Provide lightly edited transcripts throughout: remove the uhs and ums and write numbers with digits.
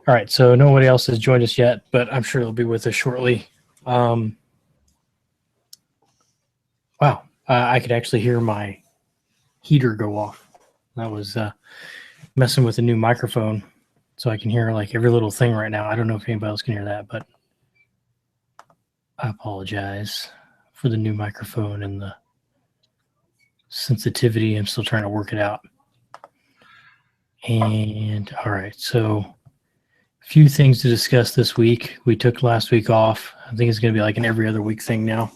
All right, so nobody else has joined us yet, but I'm sure they'll be with us shortly. Wow, I could actually hear my heater go off. That was messing with the new microphone, so I can hear like every little thing right now. I don't know if anybody else can hear that, but I apologize for the new microphone and the sensitivity. I'm still trying to work it out. And all right, so a few things to discuss this week. We took last week off. I think it's going to be like an every other week thing now,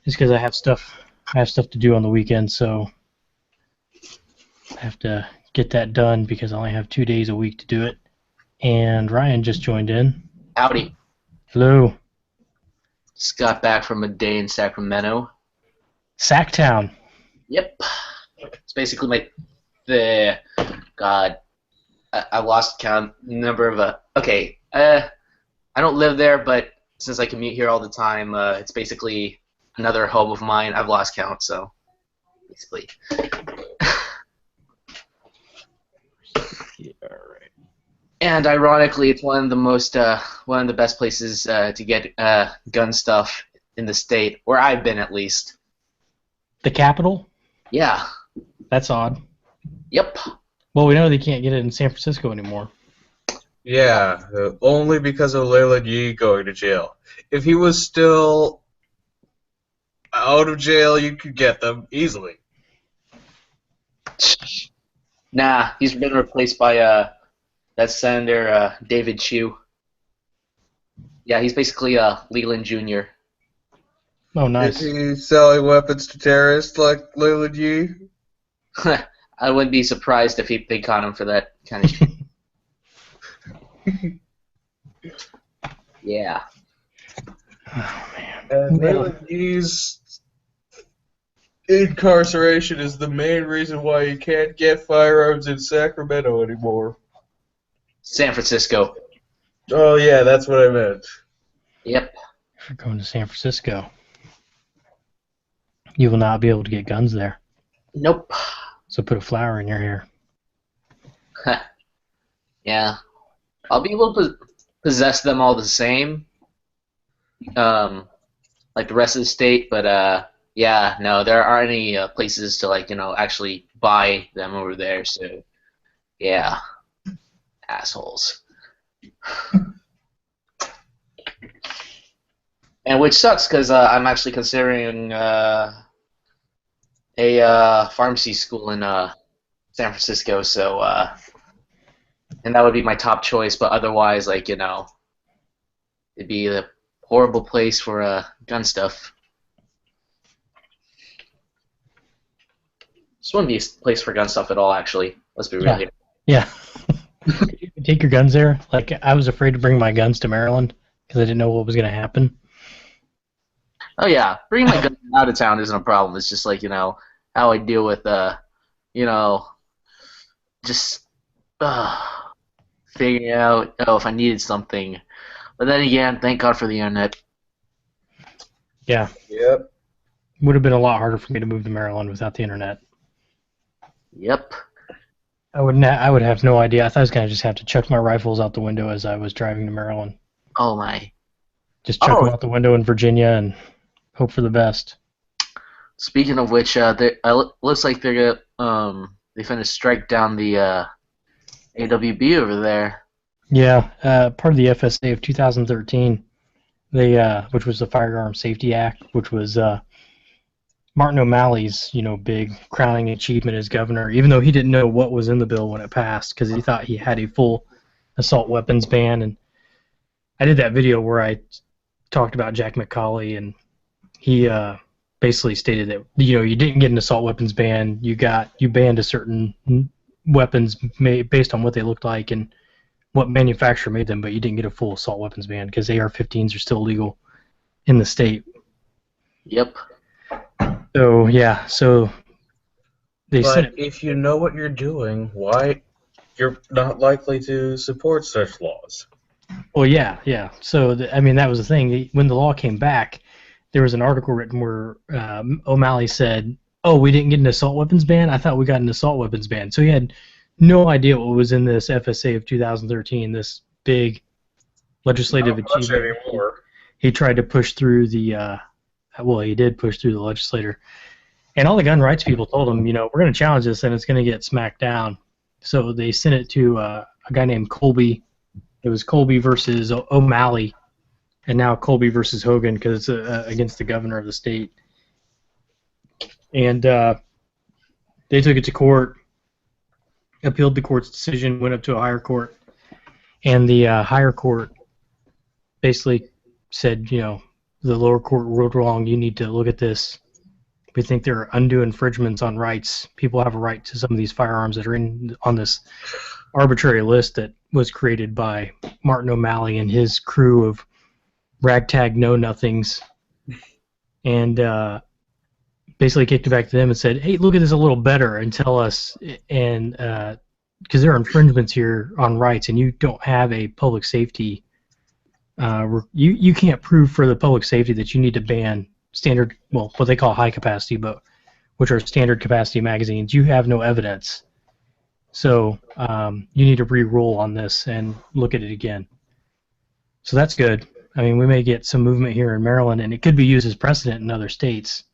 just because I have stuff to do on the weekend. So I have to get that done because I only have 2 days a week to do it. And Ryan just joined in. Howdy. Hello. Just got back from a day in Sacramento. Sacktown. Yep. It's basically I lost count number of I don't live there, but since I commute here all the time, it's basically another home of mine. I've lost count, so basically. Yeah, right. And ironically, it's one of the best places to get gun stuff in the state, where I've been at least. The capital? Yeah. That's odd. Yep. Well, we know they can't get it in San Francisco anymore. Yeah, only because of Leland Yee going to jail. If he was still out of jail, you could get them easily. Nah, he's been replaced by that Senator David Chu. Yeah, he's basically Leland Jr. Oh, nice. Is he selling weapons to terrorists like Leland Yee? I wouldn't be surprised if they caught him for that kind of shit. Yeah. Oh, man. And Leland Yee's incarceration is the main reason why you can't get firearms in Sacramento anymore. San Francisco. Oh, yeah, that's what I meant. Yep. If you're going to San Francisco, you will not be able to get guns there. Nope. So put a flower in your hair. Yeah. I'll be able to possess them all the same, like the rest of the state, but yeah, no, there aren't any places to actually buy them over there. So, yeah, assholes. And which sucks because I'm actually considering a pharmacy school in San Francisco, so and that would be my top choice. But otherwise, it'd be a horrible place for gun stuff. This wouldn't be a place for gun stuff at all, actually. Let's be real here. Yeah. You can take your guns there. Like, I was afraid to bring my guns to Maryland because I didn't know what was going to happen. Oh yeah, bringing my guns out of town isn't a problem. It's just how I deal with just figuring out if I needed something. But then again, thank God for the internet. Yeah. Yep. Would have been a lot harder for me to move to Maryland without the internet. Yep. I would have no idea. I thought I was going to just have to chuck my rifles out the window as I was driving to Maryland. Oh my. Just chuck them out the window in Virginia and hope for the best. Speaking of which, looks like they finished strike down the AWB over there. Yeah, part of the FSA of 2013, which was the Firearm Safety Act, which was Martin O'Malley's big crowning achievement as governor, even though he didn't know what was in the bill when it passed because he thought he had a full assault weapons ban. And I did that video where I talked about Jack McAuliffe, and he basically stated that you didn't get an assault weapons ban, you banned a certain weapons based on what they looked like and what manufacturer made them, but you didn't get a full assault weapons ban because AR-15s are still legal in the state. Yep. So yeah, they said if you know what you're doing, why you're not likely to support such laws? Well, yeah. So that was the thing. When the law came back, there was an article written where O'Malley said, "Oh, we didn't get an assault weapons ban. I thought we got an assault weapons ban." So he had no idea what was in this FSA of 2013, this big legislative Not much achievement. anymore. He tried to push through the, well, he did push through the legislator. And all the gun rights people told him, we're going to challenge this and it's going to get smacked down. So they sent it to a guy named Colby. It was Colby versus O'Malley, and now Colby versus Hogan because it's against the governor of the state. And they took it to court, appealed the court's decision, went up to a higher court, and the higher court basically said, the lower court ruled wrong. You need to look at this. We think there are undue infringements on rights. People have a right to some of these firearms that are on this arbitrary list that was created by Martin O'Malley and his crew of ragtag know-nothings, and basically kicked it back to them and said, hey, look at this a little better and tell us, and because there are infringements here on rights and you don't have a public safety, you can't prove for the public safety that you need to ban standard, well, what they call high capacity, but which are standard capacity magazines. You have no evidence. So you need to re-roll on this and look at it again. So that's good. I mean, we may get some movement here in Maryland, and it could be used as precedent in other states,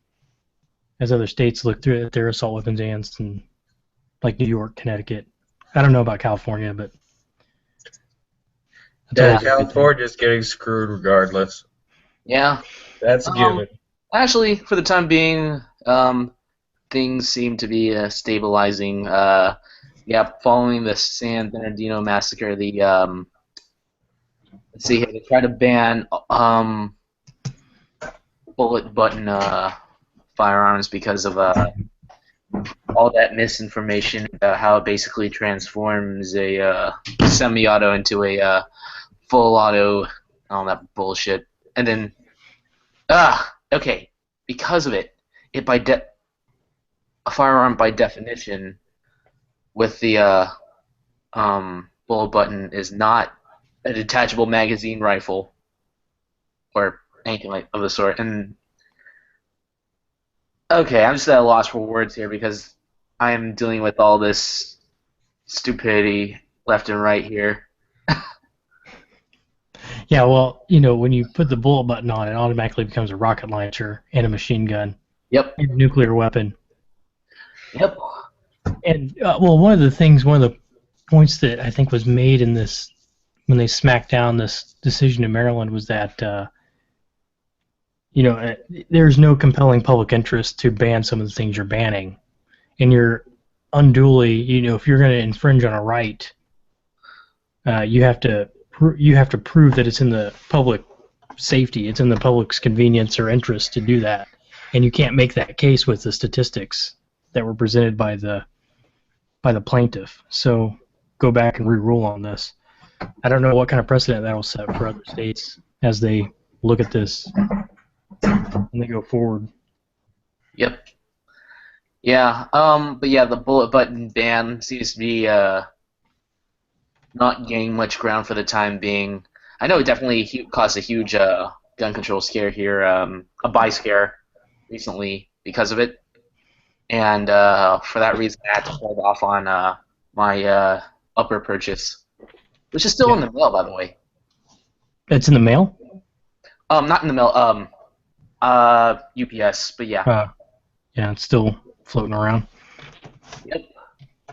as other states look through at their assault weapons bans, and like New York, Connecticut. I don't know about California, but yeah, California's getting screwed regardless. Yeah, that's a given. Actually, for the time being, things seem to be stabilizing. Following the San Bernardino massacre, the let's see here, they tried to ban bullet button firearms because of all that misinformation about how it basically transforms a semi-auto into a full auto, all that bullshit. And then, okay, because of it, a firearm by definition with the bullet button is not a detachable magazine rifle or anything like of the sort. And okay, I'm just at a loss for words here because I am dealing with all this stupidity left and right here. Yeah, well, when you put the bullet button on, it automatically becomes a rocket launcher and a machine gun. Yep. And a nuclear weapon. Yep. And, one of the points that I think was made in this, when they smacked down this decision in Maryland, was that, there's no compelling public interest to ban some of the things you're banning. And you're unduly, if you're going to infringe on a right, you have to prove that it's in the public safety, it's in the public's convenience or interest to do that. And you can't make that case with the statistics that were presented by the plaintiff. So go back and re-rule on this. I don't know what kind of precedent that will set for other states as they look at this and they go forward. Yep. Yeah. But yeah, the bullet button ban seems to be not gaining much ground for the time being. I know it definitely caused a huge gun control scare here, a buy scare recently because of it. And for that reason, I had to hold off on my upper purchase, which is still in the mail, by the way. It's in the mail? Not in the mail. UPS, but yeah. Yeah, it's still floating around. Yep.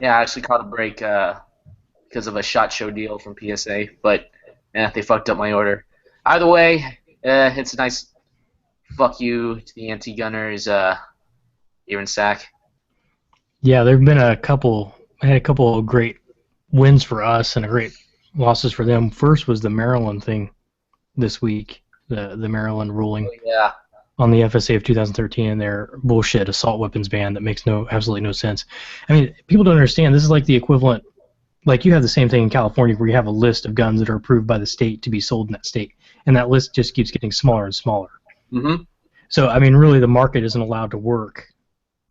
Yeah, I actually caught a break because of a SHOT Show deal from PSA, but they fucked up my order. Either way, it's a nice fuck you to the anti-gunners here in SAC. Yeah, there have been a couple of great wins for us and great losses for them. First was the Maryland thing this week, the Maryland ruling on the FSA of 2013 and their bullshit assault weapons ban that makes absolutely no sense. I mean, people don't understand. This is like the equivalent, like you have the same thing in California where you have a list of guns that are approved by the state to be sold in that state, and that list just keeps getting smaller and smaller. Mm-hmm. So, I mean, really the market isn't allowed to work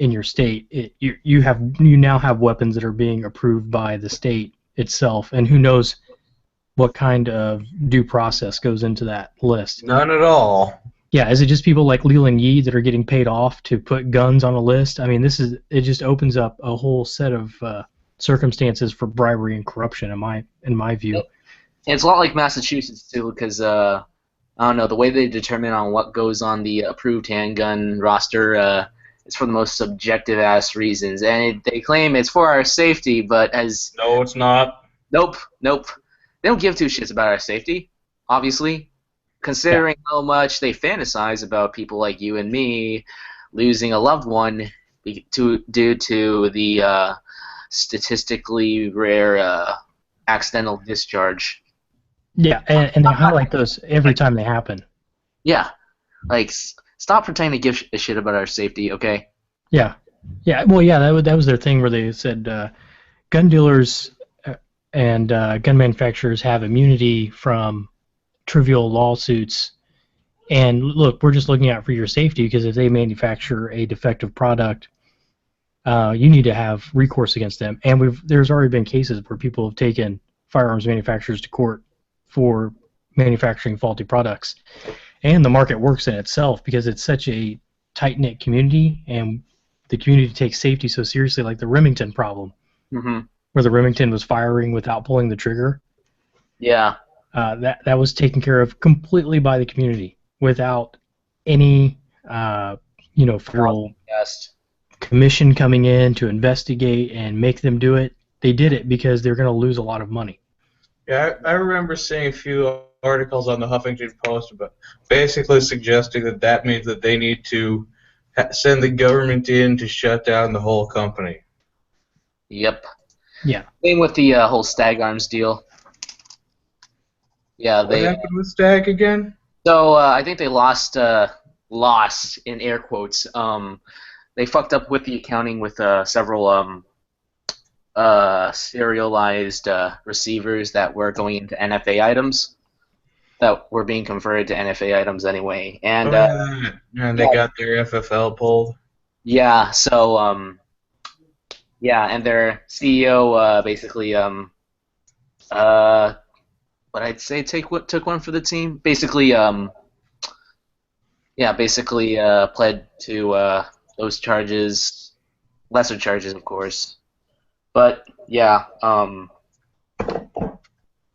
in your state. You now have weapons that are being approved by the state itself, and who knows what kind of due process goes into that list. None at all. Yeah, is it just people like Leland Yee that are getting paid off to put guns on a list? I mean, it just opens up a whole set of circumstances for bribery and corruption, in my view. And it's a lot like Massachusetts too, because I don't know, the way they determine on what goes on the approved handgun roster is for the most subjective ass reasons, and they claim it's for our safety, but as No, it's not. nope, they don't give two shits about our safety, obviously, considering how much they fantasize about people like you and me losing a loved one due to the statistically rare accidental discharge. Yeah, and they highlight those every time they happen. Yeah, like stop pretending to give a shit about our safety, okay? Yeah, well, yeah, that was their thing where they said gun dealers and gun manufacturers have immunity from trivial lawsuits. And look, we're just looking out for your safety because if they manufacture a defective product, you need to have recourse against them. And there's already been cases where people have taken firearms manufacturers to court for manufacturing faulty products. And the market works in itself because it's such a tight-knit community, and the community takes safety so seriously, like the Remington problem, where the Remington was firing without pulling the trigger. Yeah. That was taken care of completely by the community without any federal commission coming in to investigate and make them do it. They did it because they're going to lose a lot of money. Yeah, I remember seeing a few articles on the Huffington Post about basically suggesting that means that they need to send the government in to shut down the whole company. Yep. Yeah. Same with the whole Stag Arms deal. Yeah, What happened with Stag again? So I think they lost in air quotes. They fucked up with the accounting with several serialized receivers that were going into NFA items that were being converted to NFA items anyway. And and they got their FFL pulled. Yeah, so and their CEO basically what I'd say took one for the team. Basically pled to those charges, lesser charges of course. But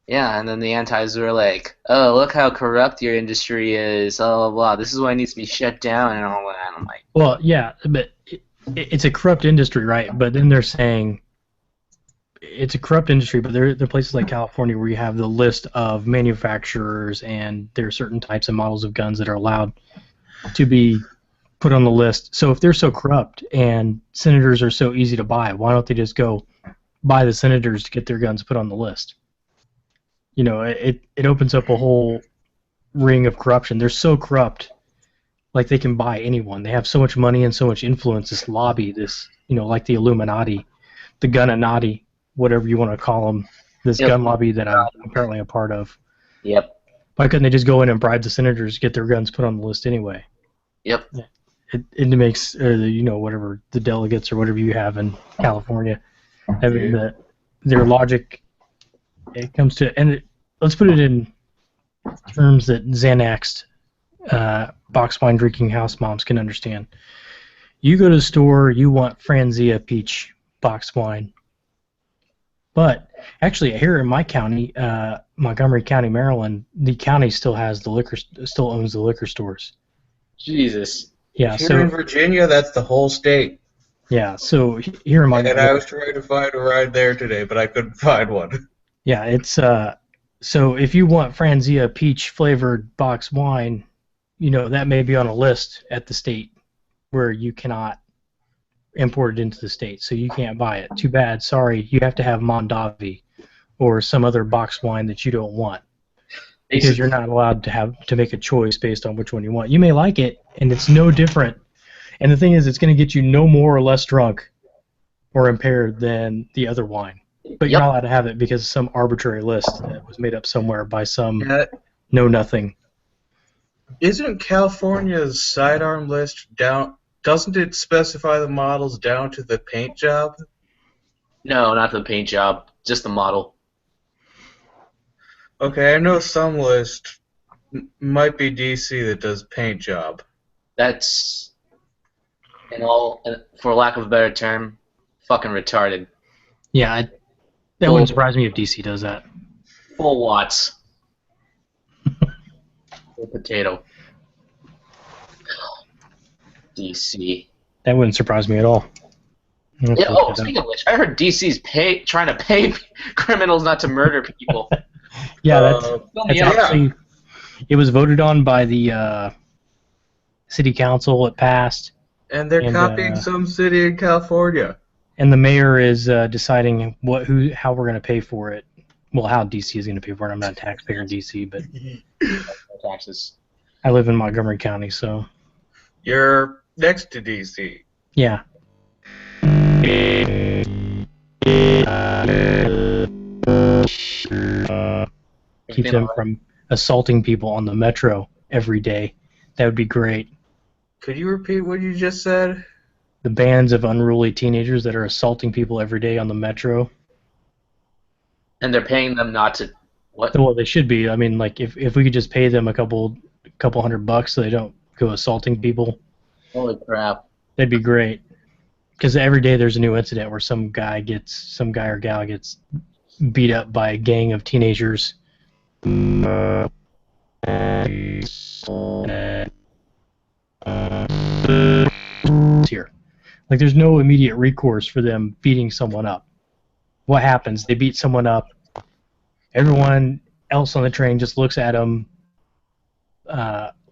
and then the antis were like, "Oh, look how corrupt your industry is, blah blah blah. This is why it needs to be shut down and all that." And I'm like, well, yeah, but it's a corrupt industry, right? But then they're saying it's a corrupt industry, but there are places like California where you have the list of manufacturers, and there are certain types of models of guns that are allowed to be put on the list. So if they're so corrupt and senators are so easy to buy, why don't they just go buy the senators to get their guns put on the list? You know, it opens up a whole ring of corruption. They're so corrupt, like they can buy anyone. They have so much money and so much influence, this lobby, this, like the Illuminati, the Gunanati, whatever you want to call them, this gun lobby that I'm apparently a part of. Yep. Why couldn't they just go in and bribe the senators to get their guns put on the list anyway? Yep. It makes, whatever, the delegates or whatever you have in California, having their logic, it comes to, and let's put it in terms that Xanaxed box wine drinking house moms can understand. You go to the store, you want Franzia peach box wine. But actually, here in my county, Montgomery County, Maryland, the county still owns the liquor stores. Jesus. Yeah. Here in Virginia, that's the whole state. Yeah. So here in Montgomery. And I was trying to find a ride there today, but I couldn't find one. Yeah, it's so if you want Franzia peach flavored box wine, that may be on a list at the state where you cannot import it into the state, so you can't buy it. Too bad. Sorry, you have to have Mondavi or some other box wine that you don't want, because you're not allowed to make a choice based on which one you want. You may like it, and it's no different. And the thing is, it's going to get you no more or less drunk or impaired than the other wine. But you're not allowed to have it because of some arbitrary list that was made up somewhere by some know-nothing. Isn't California's sidearm list down? Doesn't it specify the models down to the paint job? No, not the paint job, just the model. Okay, I know some list might be DC that does paint job. That's, for lack of a better term, fucking retarded. Yeah, that wouldn't surprise me if DC does that. Full watts. Full potato. DC. That wouldn't surprise me at all. Yeah, speaking of which, I heard DC's trying to pay criminals not to murder people. Yeah, that's actually... It was voted on by the city council. It passed. And they're copying some city in California. And the mayor is deciding how we're going to pay for it. Well, how DC is going to pay for it. I'm not a taxpayer in DC, but taxes. I live in Montgomery County, so. You're next to DC. Yeah. Keep them from assaulting people on the metro every day. That would be great. Could you repeat what you just said? The bands of unruly teenagers that are assaulting people every day on the metro. And they're paying them not to what? Well, they should be. I mean, like if we could just pay them a couple $100 so they don't go assaulting people. Holy crap. That'd be great. Because every day there's a new incident where some guy or gal gets beat up by a gang of teenagers. Here. Like there's no immediate recourse for them beating someone up. What happens? They beat someone up. Everyone else on the train just looks at them,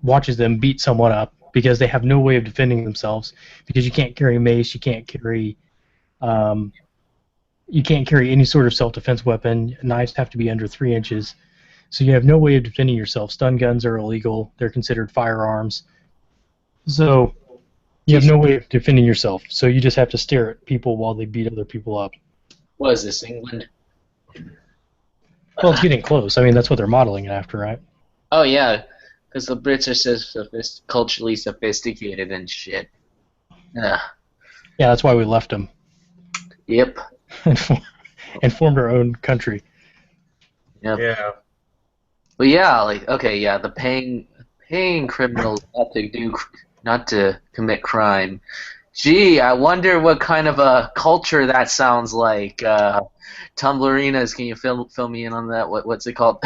watches them beat someone up because they have no way of defending themselves. Because you can't carry a mace, you can't carry any sort of self-defense weapon. Knives have to be under 3 inches. So you have no way of defending yourself. Stun guns are illegal. They're considered firearms. So you have no way of defending yourself. So you just have to stare at people while they beat other people up. What is this, England? Well, it's getting close. I mean, that's what they're modeling it after, right? Oh, yeah. Because the Brits are so culturally sophisticated and shit. Yeah, that's why we left them. Yep. And formed our own country. Yep. Yeah. But yeah, like, okay, yeah, the paying criminals not to commit crime. Gee, I wonder what kind of a culture that sounds like. Tumblerinas, can you fill me in on that? What's it called?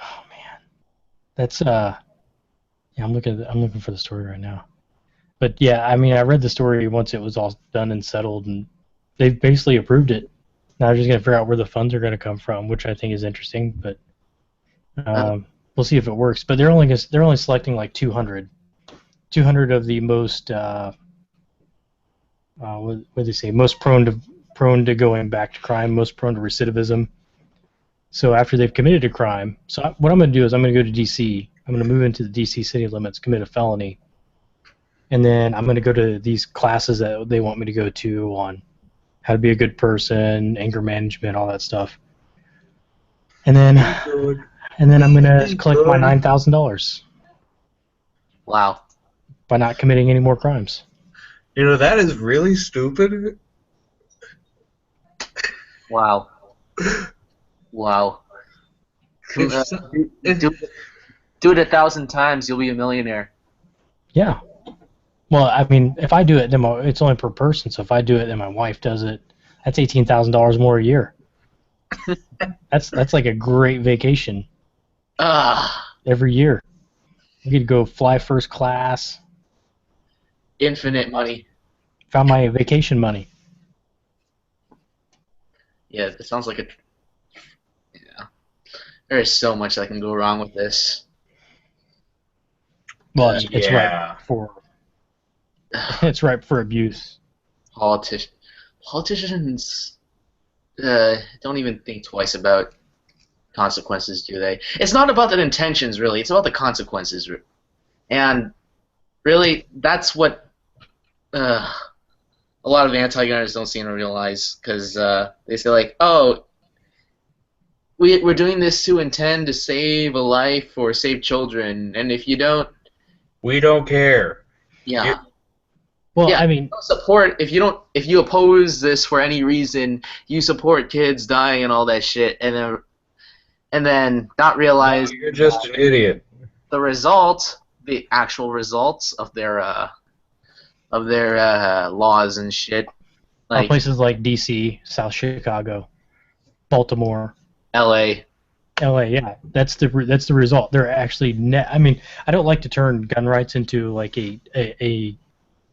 Oh man, that's yeah. I'm looking for the story right now. But yeah, I mean, I read the story once it was all done and settled, and they've basically approved it. Now they're just gonna figure out where the funds are gonna come from, which I think is interesting. But we'll see if it works. But they're only selecting like 200 of the most what do they say? Most prone to going back to crime, most prone to recidivism. So after they've committed a crime, what I'm going to do is I'm going to go to D.C. I'm going to move into the D.C. city limits, commit a felony, and then I'm going to go to these classes that they want me to go to on how to be a good person, anger management, all that stuff. And then I'm going to collect my $9,000. Wow. By not committing any more crimes. You know, that is really stupid. Wow. Wow. Do it 1,000 times, you'll be a millionaire. Yeah. Well, I mean, if I do it, then it's only per person. So if I do it, then my wife does it. That's $18,000 more a year. That's like a great vacation. Every year, you could go fly first class. Infinite money. Found my vacation money. Yeah, it sounds like yeah. There is so much that can go wrong with this. Well, it's ripe for abuse. Politicians don't even think twice about consequences, do they? It's not about the intentions, really. It's about the consequences. And really, that's what a lot of anti-gunners don't seem to realize, because they say, like, oh, we're doing this to intend to save a life or save children, and if you don't... We don't care. Yeah. Well, yeah, I mean... if you oppose this for any reason, you support kids dying and all that shit, and then not realize... No, you're just an idiot. The actual results of their laws and shit. Like places like D.C., South Chicago, Baltimore, L.A. L.A. Yeah, that's the result. They're actually net. I mean, I don't like to turn gun rights into like a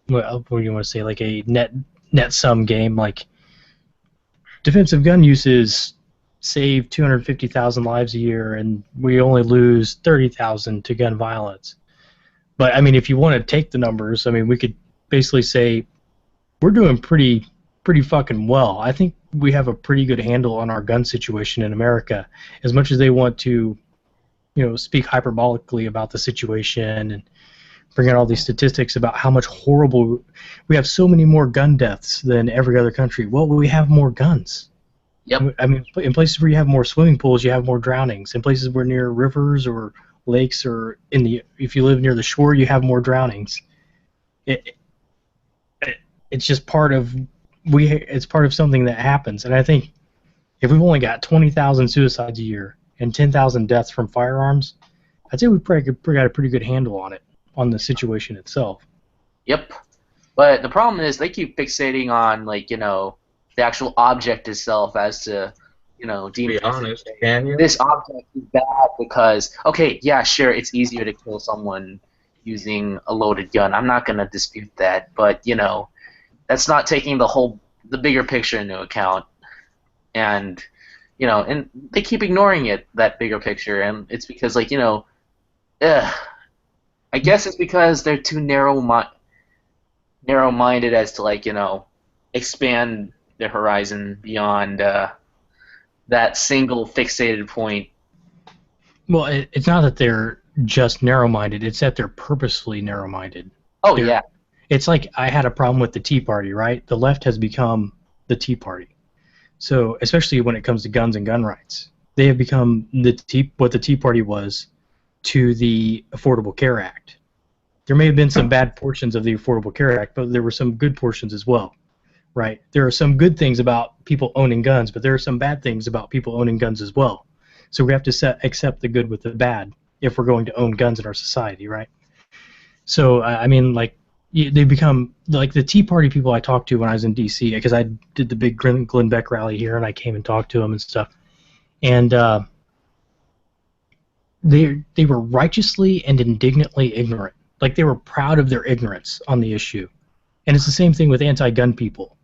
what do you want to say, like a net sum game. Like defensive gun uses save 250,000 lives a year, and we only lose 30,000 to gun violence. But I mean, if you want to take the numbers, I mean, we could basically say we're doing pretty fucking well. I think we have a pretty good handle on our gun situation in America. As much as they want to, speak hyperbolically about the situation and bring out all these statistics about how much horrible we have, so many more gun deaths than every other country. Well, we have more guns. Yep. I mean, in places where you have more swimming pools, you have more drownings. In places where near rivers or lakes, or if you live near the shore, you have more drownings. It's just part of it's part of something that happens. And I think if we've only got 20,000 suicides a year and 10,000 deaths from firearms, I'd say we've probably got a pretty good handle on the situation itself. Yep. But the problem is they keep fixating on the actual object itself as to To be honest, can you? This object is bad because yeah, sure, it's easier to kill someone using a loaded gun. I'm not gonna dispute that, but that's not taking the bigger picture into account, and and they keep ignoring that bigger picture, and it's because I guess it's because they're too narrow-minded as to expand their horizon beyond that single fixated point. Well, it's not that they're just narrow-minded; it's that they're purposefully narrow-minded. Oh yeah. It's like I had a problem with the Tea Party, right? The left has become the Tea Party. So, especially when it comes to guns and gun rights, they have become what the Tea Party was to the Affordable Care Act. There may have been some bad portions of the Affordable Care Act, but there were some good portions as well, right? There are some good things about people owning guns, but there are some bad things about people owning guns as well. So we have to accept the good with the bad if we're going to own guns in our society, right? So, I mean, they become like the Tea Party people I talked to when I was in D.C., because I did the big Glenn Beck rally here, and I came and talked to them and stuff. And they were righteously and indignantly ignorant. Like, they were proud of their ignorance on the issue. And it's the same thing with anti-gun people.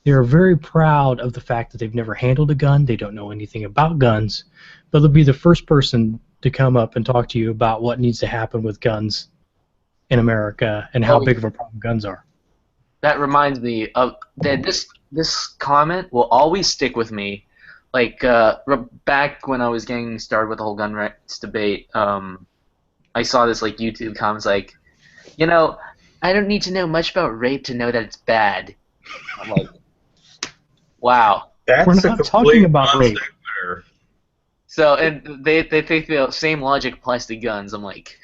They are very proud of the fact that they've never handled a gun, they don't know anything about guns, but they'll be the first person to come up and talk to you about what needs to happen with guns in America and how big of a problem guns are. That reminds me of that. This comment will always stick with me. Like back when I was getting started with the whole gun rights debate, I saw this YouTube comments I don't need to know much about rape to know that it's bad. I'm like, wow. We're not talking about rape. So, and they think the same logic applies to guns. I'm like,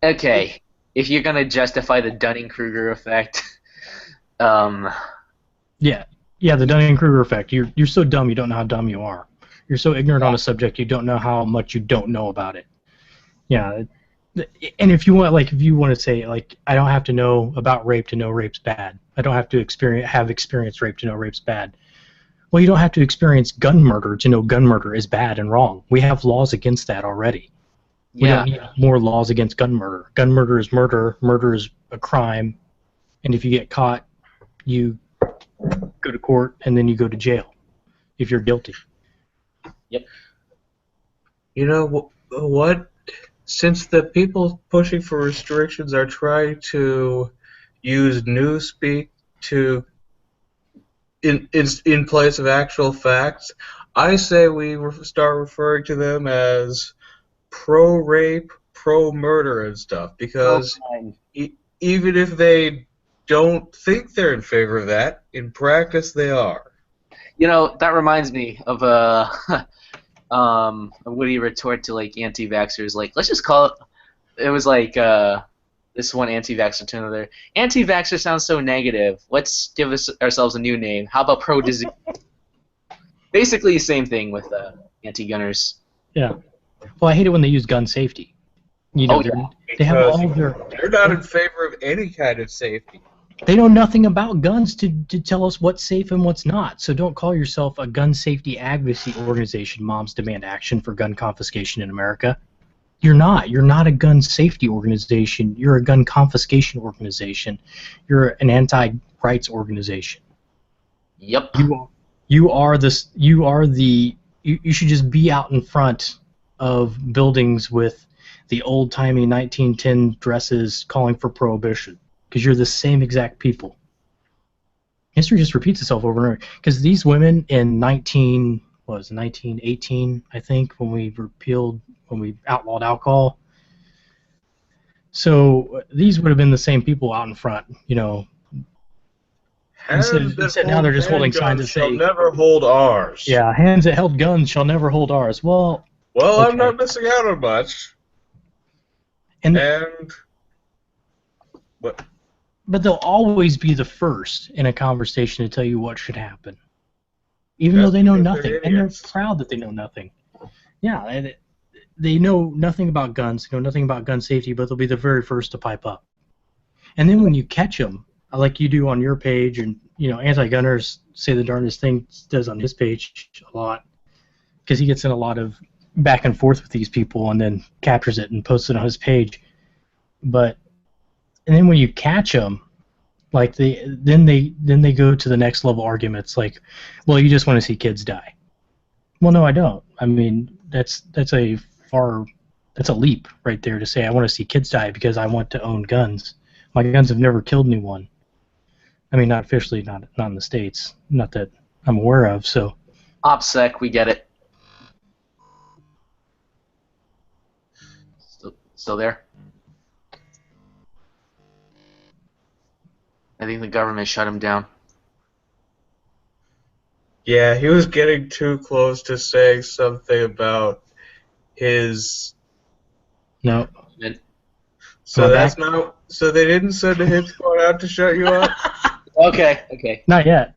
okay. If you're gonna justify the Dunning-Kruger effect, yeah, the Dunning-Kruger effect. You're so dumb you don't know how dumb you are. You're so ignorant on a subject you don't know how much you don't know about it. Yeah, and if you want to say I don't have to know about rape to know rape's bad. I don't have to have experienced rape to know rape's bad. Well, you don't have to experience gun murder to know gun murder is bad and wrong. We have laws against that already. We don't need more laws against gun murder. Gun murder is murder. Murder is a crime. And if you get caught, you go to court and then you go to jail if you're guilty. Yep. You know what? Since the people pushing for restrictions are trying to use newspeak in place of actual facts, I say we start referring to them as pro-rape, pro-murder and stuff, because even if they don't think they're in favor of that, in practice they are. That reminds me of a witty retort to anti-vaxxers. Let's just call it. It was this one anti-vaxxer to another. Anti-vaxxer sounds so negative. Let's give ourselves a new name. How about pro-disease? Basically the same thing with anti-gunners. Yeah. Well, I hate it when they use gun safety. They have all their. They're not in favor of any kind of safety. They know nothing about guns to tell us what's safe and what's not. So don't call yourself a gun safety advocacy organization. Moms demand action for gun confiscation in America. You're not. You're not a gun safety organization. You're a gun confiscation organization. You're an anti-rights organization. Yep. You are this. You are the. You should just be out in front of buildings with the old-timey 1910 dresses calling for prohibition, because you're the same exact people. History just repeats itself over and over. Because these women in 1918, I think, when we outlawed alcohol. So these would have been the same people out in front, you know. Instead now they're just holding signs that say, "Never hold ours." Yeah, hands that held guns shall never hold ours. Well, okay. I'm not missing out on much. And what? But they'll always be the first in a conversation to tell you what should happen, even though they know nothing, and they're proud that they know nothing. Yeah, and they know nothing about guns, they know nothing about gun safety, but they'll be the very first to pipe up. And then when you catch them, like you do on your page, and you know, anti-gunners say the darndest thing does on his page a lot, because he gets in a lot of back and forth with these people, and then captures it and posts it on his page. And then when you catch them, like then they go to the next level arguments, like, well, you just want to see kids die. Well, no, I don't. I mean, that's a leap right there to say I want to see kids die because I want to own guns. My guns have never killed anyone. I mean, not officially, not in the States, not that I'm aware of. So, OPSEC, we get it. Still there? I think the government shut him down. Yeah, he was getting too close to saying something about his. No. So that's not. So they didn't send a hit squad out to shut you up? Okay. Not yet.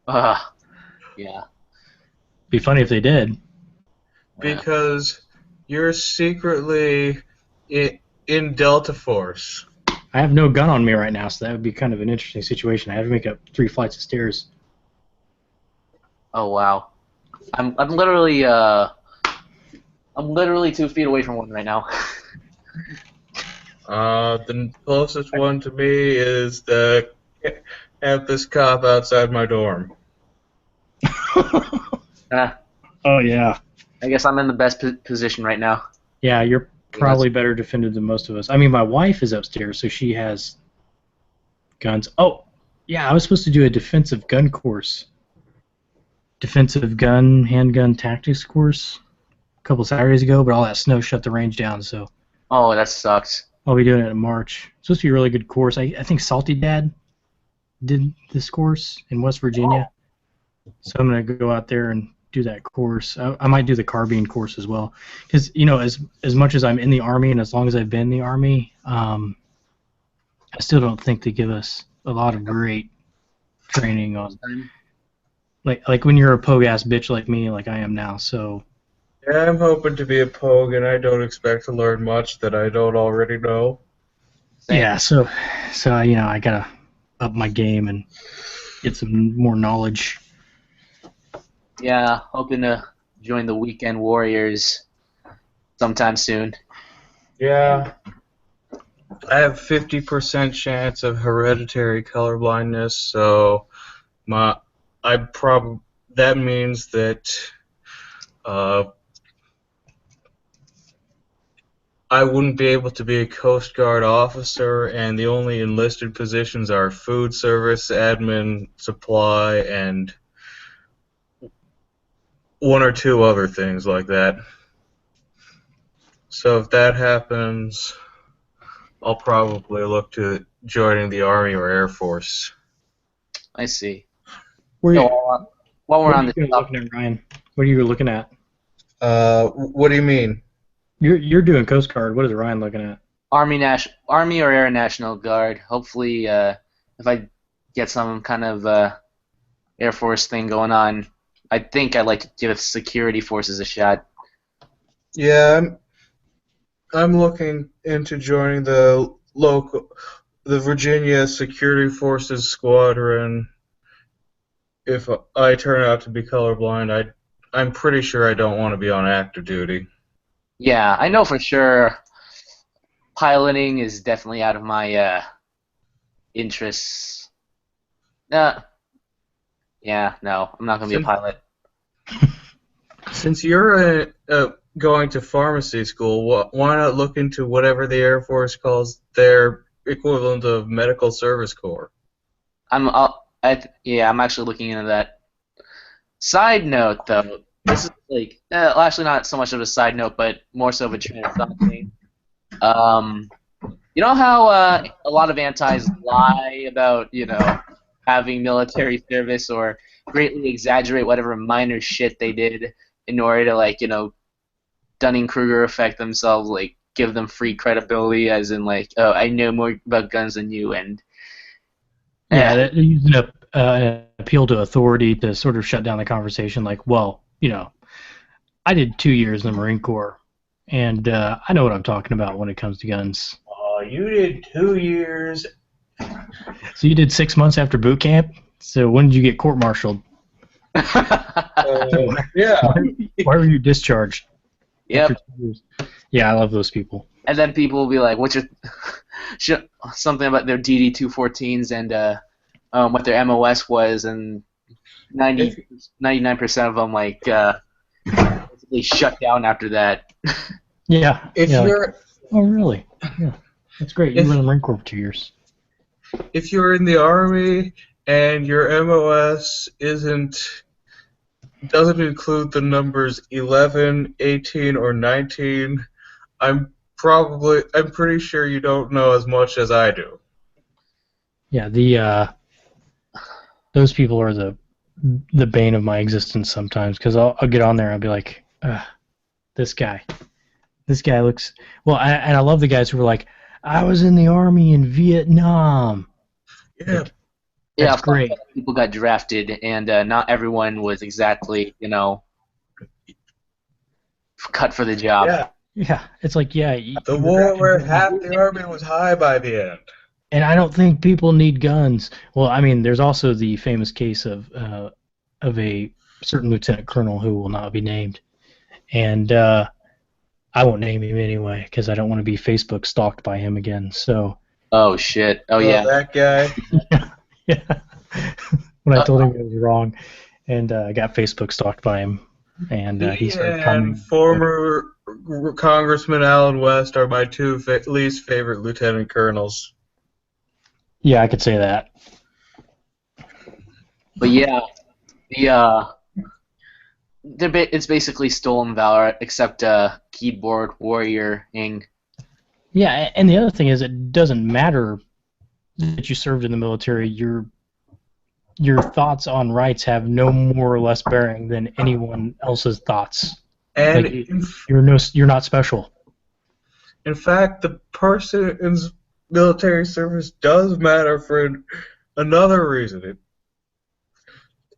Yeah. Be funny if they did. Because you're secretly in Delta Force. I have no gun on me right now, so that would be kind of an interesting situation. I have to make up 3 flights of stairs. Oh wow. I'm literally 2 feet away from one right now. The closest one to me is the campus cop outside my dorm. Oh yeah. I guess I'm in the best position right now. Yeah, you're probably better defended than most of us. I mean, my wife is upstairs, so she has guns. Oh, yeah, I was supposed to do a defensive gun course. Defensive gun, handgun tactics course a couple Saturdays ago, but all that snow shut the range down, so. Oh, that sucks. I'll be doing it in March. It's supposed to be a really good course. I think Salty Dad did this course in West Virginia. So I'm going to go out there and do that course. I might do the carbine course as well. Because, you know, as much as I'm in the Army and as long as I've been in the Army, I still don't think they give us a lot of great training on, like when you're a pogue-ass bitch like me, like I am now, so... Yeah, I'm hoping to be a pogue, and I don't expect to learn much that I don't already know. Yeah, so you know, I gotta up my game and get some more knowledge. Yeah, hoping to join the Weekend Warriors sometime soon. Yeah. I have 50% chance of hereditary colorblindness, so that means that I wouldn't be able to be a Coast Guard officer, and the only enlisted positions are food service, admin, supply, and 1 or 2 other things like that. So if that happens, I'll probably look to joining the Army or Air Force. I see. While we're on this topic, Ryan, what are you looking at? What do you mean? You're doing Coast Guard. What is Ryan looking at? Army or Air National Guard. Hopefully, if I get some kind of Air Force thing going on, I think I'd like to give security forces a shot. Yeah, I'm looking into joining the the Virginia Security Forces Squadron, if I turn out to be colorblind, I'm pretty sure I don't want to be on active duty. Yeah, I know for sure piloting is definitely out of my interests. Uh, yeah, no, I'm not going to be a Since, pilot. since you're going to pharmacy school, why not look into whatever the Air Force calls their equivalent of medical service corps? Yeah, I'm actually looking into that. Side note, though, this is like, well, actually not so much of a side note, but more so of a train of thought thing. Um, you know how a lot of antis lie about, having military service or greatly exaggerate whatever minor shit they did in order to, like, Dunning-Kruger affect themselves, like, give them free credibility, as in, like, oh, I know more about guns than you, and Yeah, they're using an appeal to authority to sort of shut down the conversation. Like, well, I did 2 years in the Marine Corps, and I know what I'm talking about when it comes to guns. You did 2 years. So you did 6 months after boot camp? So when did you get court-martialed? Yeah. Why were you discharged? Yep. After 2 years? Yeah, I love those people. And then people will be like, "What's your something about their DD-214s and what their MOS was?" And 99% of them basically shut down after that. Yeah. If yeah, you're like, oh, really? Yeah, that's great. You were in the Marine Corps for 2 years. if you're in the Army and your MOS doesn't include the numbers 11, 18, or 19, I'm pretty sure you don't know as much as I do. Yeah, those people are the bane of my existence sometimes, because I'll get on there and I'll be like, this guy looks well, and I love the guys who were like, I was in the Army in Vietnam. Yeah. Like, that's great. People got drafted, and not everyone was exactly, cut for the job. Yeah. Yeah, it's like, yeah. The war where half the Army was high by the end. And I don't think people need guns. Well, I mean, there's also the famous case of a certain lieutenant colonel who will not be named, and I won't name him anyway because I don't want to be Facebook stalked by him again. So. Oh shit! Oh yeah. That guy. Yeah. When I told him it was wrong, and I got Facebook stalked by him, and he started commenting. Former Congressman Alan West are my two least favorite lieutenant colonels. Yeah, I could say that. But yeah, it's basically stolen valor, except keyboard warrior-ing. Yeah, and the other thing is, it doesn't matter that you served in the military. Your thoughts on rights have no more or less bearing than anyone else's thoughts. And like, you're not special. In fact, the person's military service does matter for another reason.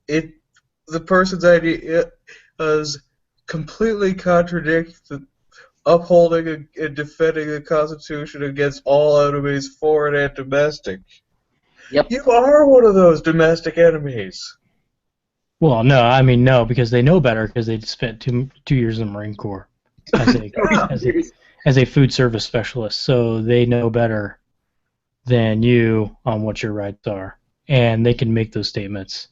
The person's idea is completely contradict upholding and defending the Constitution against all enemies, foreign and domestic. Yep. You are one of those domestic enemies. Well, no, I mean no, because they know better because they spent 2 years in the Marine Corps as a food service specialist, so they know better than you on what your rights are, and they can make those statements.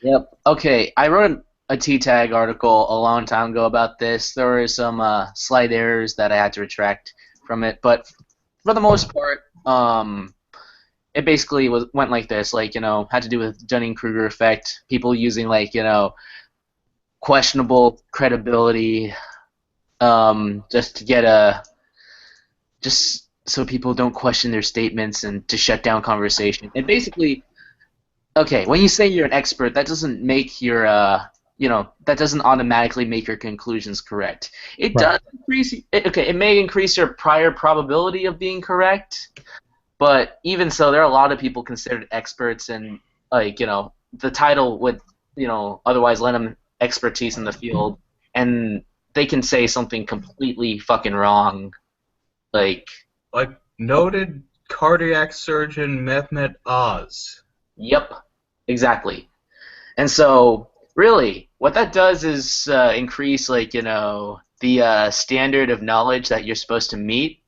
Yep. Okay, I wrote a T-Tag article a long time ago about this. There were some slight errors that I had to retract from it, but for the most part, it basically went like this, had to do with Dunning-Kruger effect, people using questionable credibility, just to get just so people don't question their statements and to shut down conversation. And basically, okay, when you say you're an expert, that doesn't make your that doesn't automatically make your conclusions correct. It does increase. It may increase your prior probability of being correct. But even so, there are a lot of people considered experts, and the title would otherwise lend them expertise in the field, and they can say something completely fucking wrong, like noted cardiac surgeon Mehmet Oz. Yep, exactly. And so, really, what that does is increase, like, the standard of knowledge that you're supposed to meet.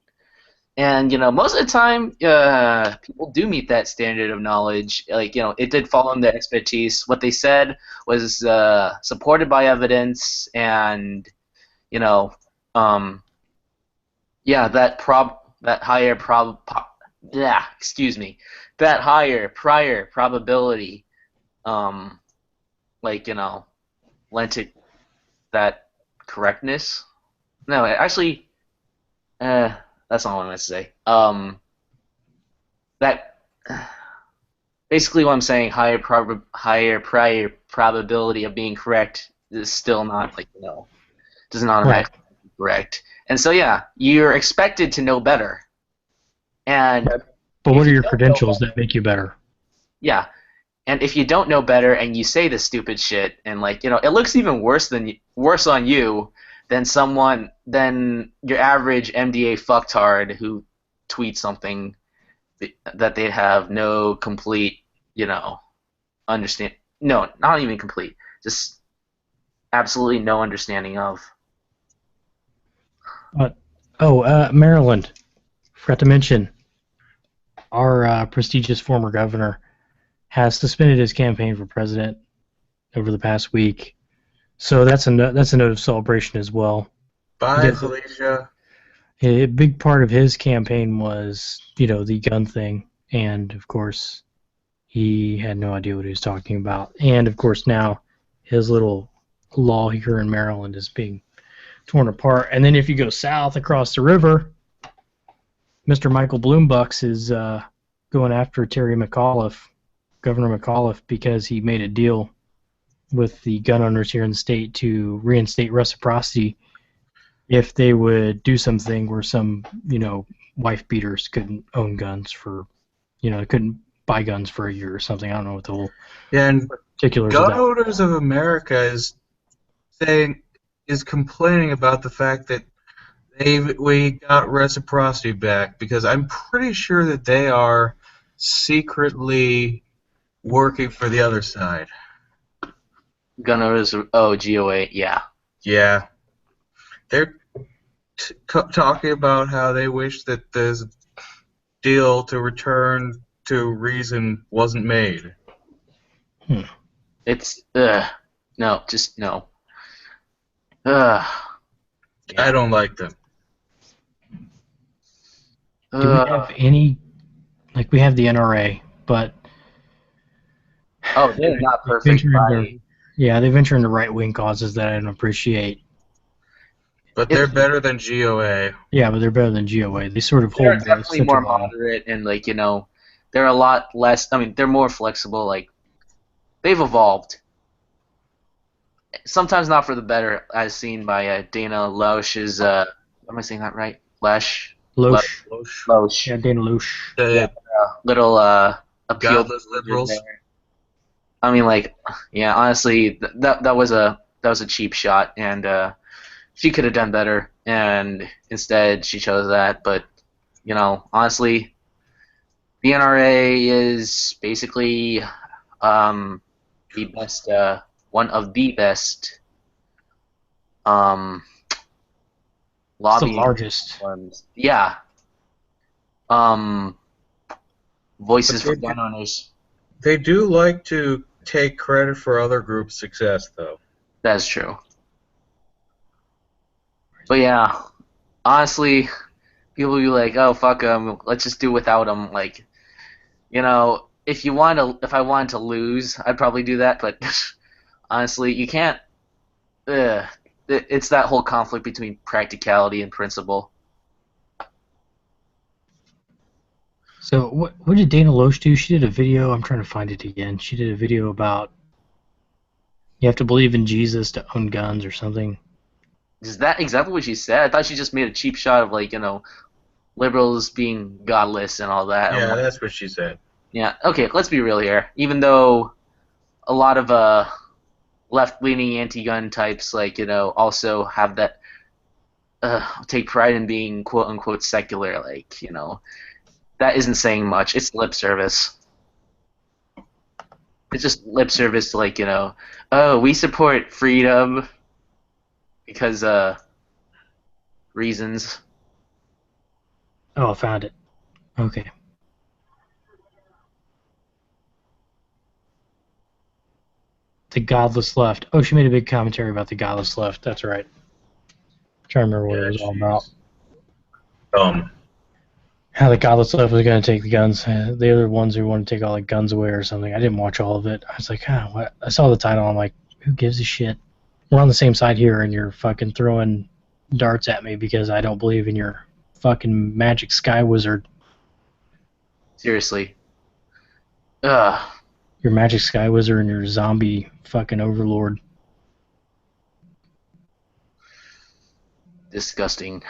And, most of the time, people do meet that standard of knowledge. Like, it did fall on their expertise. What they said was supported by evidence, and, you know, um, yeah, that higher yeah, excuse me, that higher prior probability, um, like, lent it that correctness. No, actually, that's not what I meant to say. That basically what I'm saying, higher prior probability of being correct is still not, like, does not Right. automatically be correct. And so, yeah, you're expected to know better. And But if what are you your don't know credentials better, that make you better? yeah. And if you don't know better and you say this stupid shit, and, like, it looks even worse on you than your average MDA fucktard who tweets something that they have no complete, understand. No, not even complete. Just absolutely no understanding of. Maryland. Forgot to mention, our prestigious former governor has suspended his campaign for president over the past week. So that's a note of celebration as well. Bye, Because Felicia. a big part of his campaign was, the gun thing, and of course, he had no idea what he was talking about. And of course, now his little law here in Maryland is being torn apart. And then if you go south across the river, Mr. Michael Bloombucks is going after Governor McAuliffe, because he made a deal with the gun owners here in the state to reinstate reciprocity if they would do something where some, wife beaters couldn't own guns for, couldn't buy guns for a year or something. I don't know what the whole Yeah, and particulars of Gun that. Owners of America is complaining about the fact that we got reciprocity back, because I'm pretty sure that they are secretly working for the other side. Gunners, oh, GOA, yeah. Yeah. They're talking about how they wish that this deal to return to reason wasn't made. It's, no, just no. Ugh. Yeah. I don't like them. Do we have any, like, we have the NRA, but Oh, they're not they perfect. they venture into right-wing causes that I don't appreciate. But they're better than GOA. Yeah, but they're better than GOA. They sort of They're hold the definitely more center line. moderate, and, like, they're a lot less. I mean, they're more flexible. Like, they've evolved. Sometimes not for the better, as seen by Dana Loesch's. Am I saying that right? Loesch. Loesch. Yeah, Dana Loesch. The Little appeal. godless liberals. There. I mean, like, yeah. Honestly, that was a cheap shot, and she could have done better, and instead she chose that. But, honestly, the NRA is basically the best, one of the best It's lobbying the largest. ones. Yeah. Voices for gun owners. They do like to take credit for other groups' success, though. That's true. But yeah, honestly, people be like, "Oh, fuck them. Let's just do without them." Like, if I wanted to lose, I'd probably do that. But honestly, you can't. It's that whole conflict between practicality and principle. So what did Dana Loesch do? She did a video. I'm trying to find it again. She did a video about you have to believe in Jesus to own guns or something. Is that exactly what she said? I thought she just made a cheap shot of, like, liberals being godless and all that. Yeah, that's what she said. Yeah, okay, let's be real here. Even though a lot of left-leaning anti-gun types, like, also have that, take pride in being quote-unquote secular, like, that isn't saying much. It's lip service. It's just lip service to, like, oh, we support freedom because reasons. Oh, I found it. Okay. The godless left. Oh, she made a big commentary about the godless left. That's right. I'm trying to remember what it was all about. How the godless left was going to take the guns. They were the ones who wanted to take all the guns away or something. I didn't watch all of it. I was like, what? I saw the title. I'm like, who gives a shit? We're on the same side here, and you're fucking throwing darts at me because I don't believe in your fucking magic sky wizard. Seriously. Ugh. Your magic sky wizard and your zombie fucking overlord. Disgusting.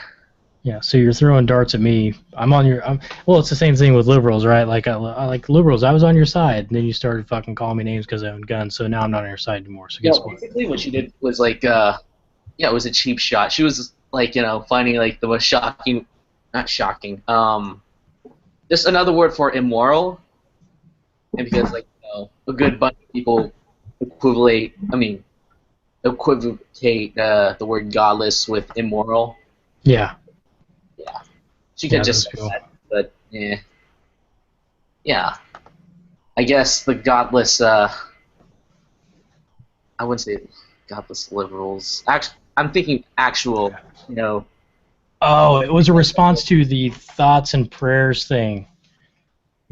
Yeah, so you're throwing darts at me. Well, it's the same thing with liberals, right? Like, I like liberals. I was on your side, and then you started fucking calling me names because I own guns. So now I'm not on your side anymore. So guess what? Basically, what she did was like, it was a cheap shot. She was like, finding like the most shocking, not shocking, just another word for immoral, and because like a good bunch of people equivocate the word godless with immoral. Yeah. Yeah. She could just say that, but yeah. I guess the godless, I wouldn't say godless liberals. I'm thinking actual, Oh, it was a response to the thoughts and prayers thing.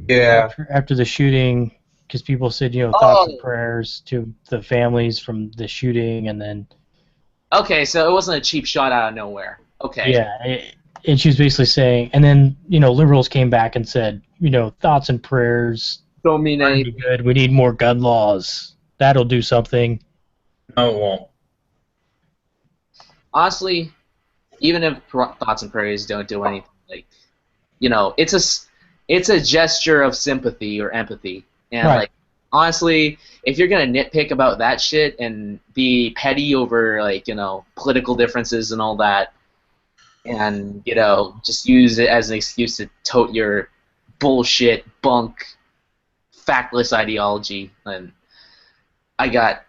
Yeah. After the shooting, because people said, thoughts and prayers to the families from the shooting, and then... Okay, so it wasn't a cheap shot out of nowhere. Okay. Yeah, and she was basically saying, and then, liberals came back and said, thoughts and prayers don't mean anything. Good. We need more gun laws. That'll do something. No, it won't. Honestly, even if thoughts and prayers don't do anything, like, it's a gesture of sympathy or empathy. And, like, honestly, if you're going to nitpick about that shit and be petty over, like, political differences and all that, and, just use it as an excuse to tote your bullshit, bunk, factless ideology, then I got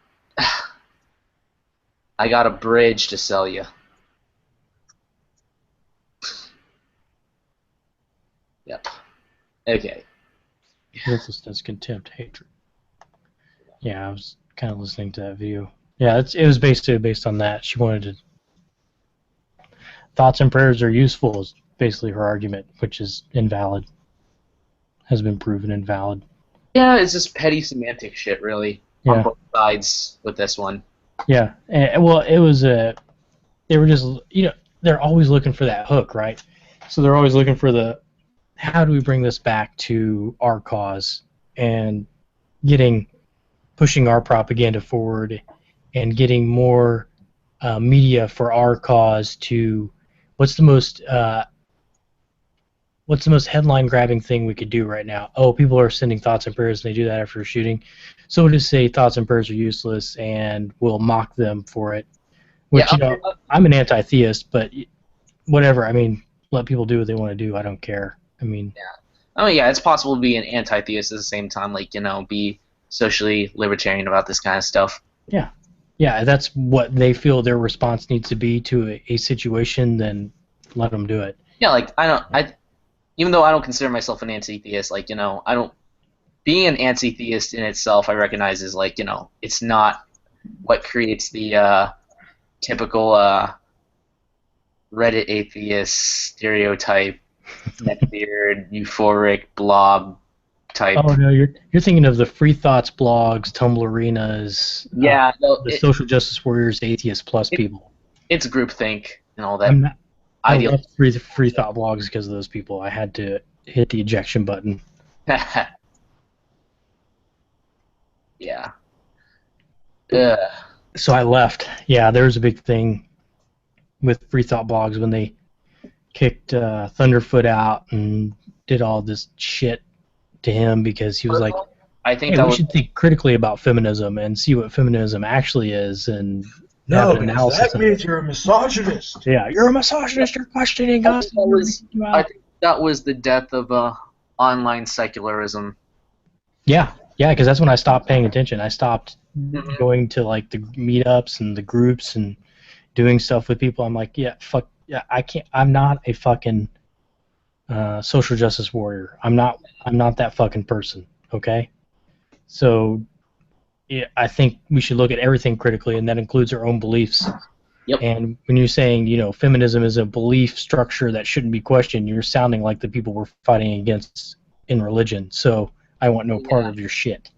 a bridge to sell you. Yep. Okay. Worthlessness, contempt, hatred. Yeah, I was kind of listening to that video. Yeah, it was basically based on that. She wanted to... Thoughts and prayers are useful is basically her argument, which is invalid. Has been proven invalid. Yeah, it's just petty semantic shit, really. Yeah. On both sides with this one. Yeah. Well, it was they were just, they're always looking for that hook, right? So they're always looking for how do we bring this back to our cause and pushing our propaganda forward and getting more media for our cause to what's the most headline grabbing thing we could do right now? Oh, people are sending thoughts and prayers and they do that after a shooting. So we'll just say thoughts and prayers are useless and we'll mock them for it. Which, I'm an anti-theist, but whatever. I mean, let people do what they want to do. I don't care. I mean... Yeah. Oh, yeah, it's possible to be an anti-theist at the same time, like, be socially libertarian about this kind of stuff. Yeah. Yeah, that's what they feel their response needs to be to a situation, then let them do it. Yeah, like, even though I don't consider myself an anti-theist, like, being an anti-theist in itself, I recognize is, like, it's not what creates the typical Reddit atheist stereotype, neckbeard, euphoric blob type. Oh no, you're thinking of the Free Thoughts blogs, Tumblrinas, the social justice warriors, atheist plus people. It's groupthink and all that. I love free thought blogs because of those people. I had to hit the ejection button. Yeah. So I left. Yeah, there was a big thing with free thought blogs when they kicked Thunderfoot out and did all this shit to him because he was like, I think we should think critically about feminism and see what feminism actually is and have an analysis. That means you're a misogynist. Yeah, you're a misogynist. You're questioning us. I think that was the death of online secularism. Yeah, because that's when I stopped paying attention. I stopped Mhm. going to like the meetups and the groups and doing stuff with people. I'm like, yeah, fuck, yeah, I can't. I'm not a fucking social justice warrior. I'm not that fucking person. Okay, so yeah, I think we should look at everything critically, and that includes our own beliefs. Yep. And when you're saying, feminism is a belief structure that shouldn't be questioned, you're sounding like the people we're fighting against in religion. So I want no part Yeah. of your shit.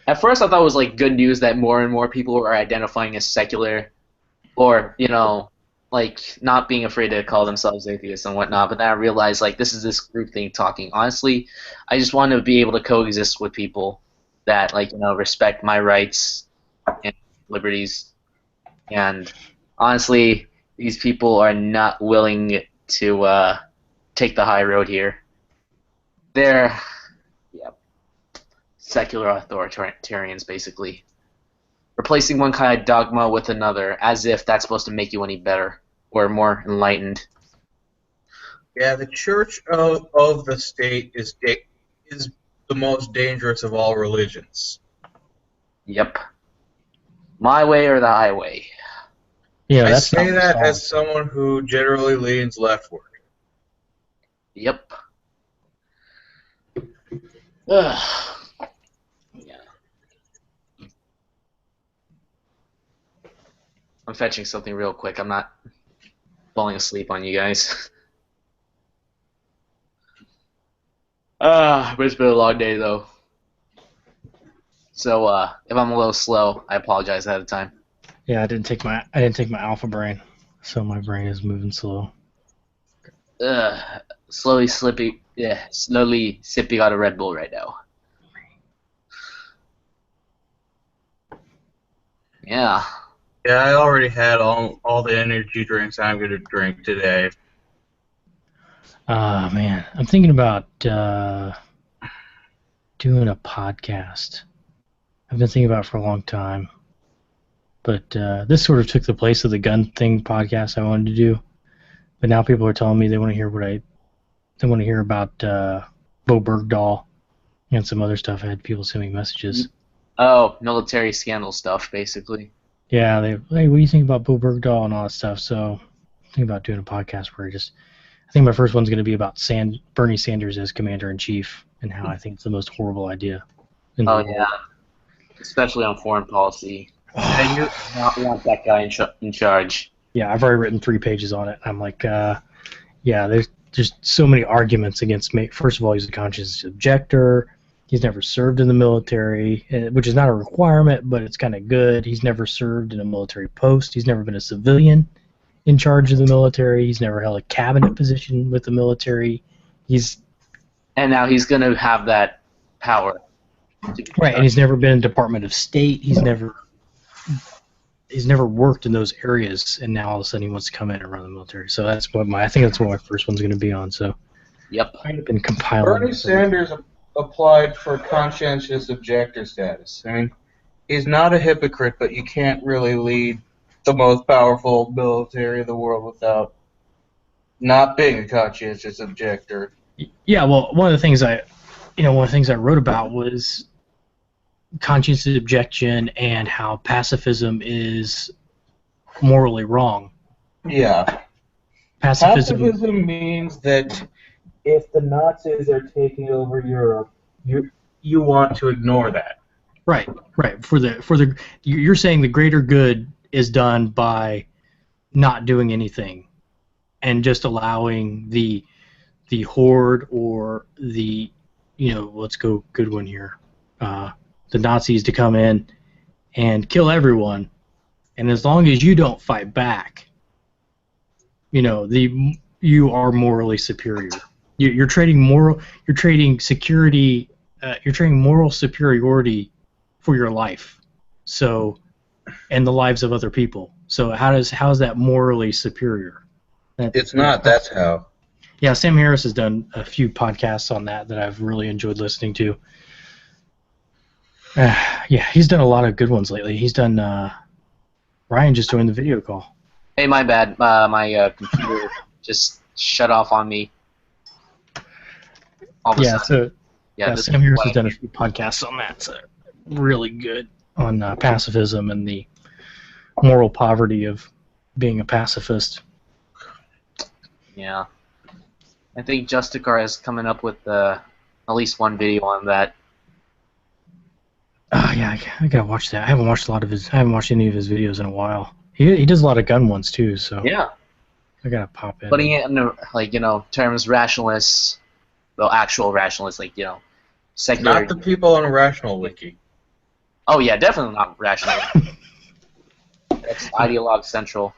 At first, I thought it was like good news that more and more people are identifying as secular, or like not being afraid to call themselves atheists and whatnot. But then I realized like this is this group thing talking. Honestly, I just want to be able to coexist with people that like respect my rights and liberties. And honestly, these people are not willing to take the high road here. They're secular authoritarians, basically. Replacing one kind of dogma with another, as if that's supposed to make you any better or more enlightened. Yeah, the Church of the State is the most dangerous of all religions. Yep. My way or the highway. Yeah, I that's say not that wrong. as someone who generally leans leftward. Yep. Ugh. Yeah. I'm fetching something real quick. I'm not falling asleep on you guys. But it's been a long day though. So if I'm a little slow, I apologize ahead of time. Yeah, I didn't take my alpha brain, so my brain is moving slow. Slowly sipping out a Red Bull right now. Yeah. Yeah, I already had all the energy drinks I'm going to drink today. Ah, man, I'm thinking about doing a podcast. I've been thinking about it for a long time, but this sort of took the place of the gun thing podcast I wanted to do. But now people are telling me they want to hear they want to hear about Bo Bergdahl and some other stuff. I had people send me messages. Oh, military scandal stuff, basically. Yeah, hey, what do you think about Bo Bergdahl and all that stuff? So I'm thinking about doing a podcast where I think my first one's going to be about Bernie Sanders as commander-in-chief and how I think it's the most horrible idea in the Oh world. yeah, especially on foreign policy. Yeah, You not want that guy in charge. Yeah, I've already written 3 pages on it. I'm like, yeah, there's so many arguments against me. First of all, he's a conscientious objector. He's never served in the military, which is not a requirement, but it's kind of good. He's never served in a military post. He's never been a civilian in charge of the military. He's never held a cabinet position with the military. And now he's going to have that power. Right, and he's never been in Department of State. He's never worked in those areas, and now all of a sudden he wants to come in and run the military. So I think that's what my first one's going to be on. So Yep. I've been compiling. Bernie Sanders applied for conscientious objector status. I mean, he's not a hypocrite, but you can't really lead the most powerful military in the world without not being a conscientious objector. Yeah, well, one of the things I wrote about was conscientious objection and how pacifism is morally wrong. Yeah. Pacifism means that if the Nazis are taking over Europe, you want to ignore that. Right. You're saying the greater good is done by not doing anything and just allowing the horde or the let's go good one here, the Nazis to come in and kill everyone, and as long as you don't fight back, you are morally superior. You're trading security. You're trading moral superiority for your life. So, and the lives of other people. So how is that morally superior? It's not. That's how. Yeah, Sam Harris has done a few podcasts on that I've really enjoyed listening to. Yeah, he's done a lot of good ones lately. He's done. Ryan just joined the video call. Hey, my bad. My computer just shut off on me. all of a Yeah, sudden. so Yeah, this Sam Harris is has done a few podcasts on that. So really good on pacifism and the moral poverty of being a pacifist. yeah. I think Justicar is coming up with at least one video on that. Yeah, I gotta watch that. I haven't watched any of his videos in a while. He does a lot of gun ones too, so Yeah. I gotta pop in. Putting it in terms rationalists, well, actual rationalists, secular. Not the people on Rational Wiki. Oh yeah, definitely not rational. That's ideologue central.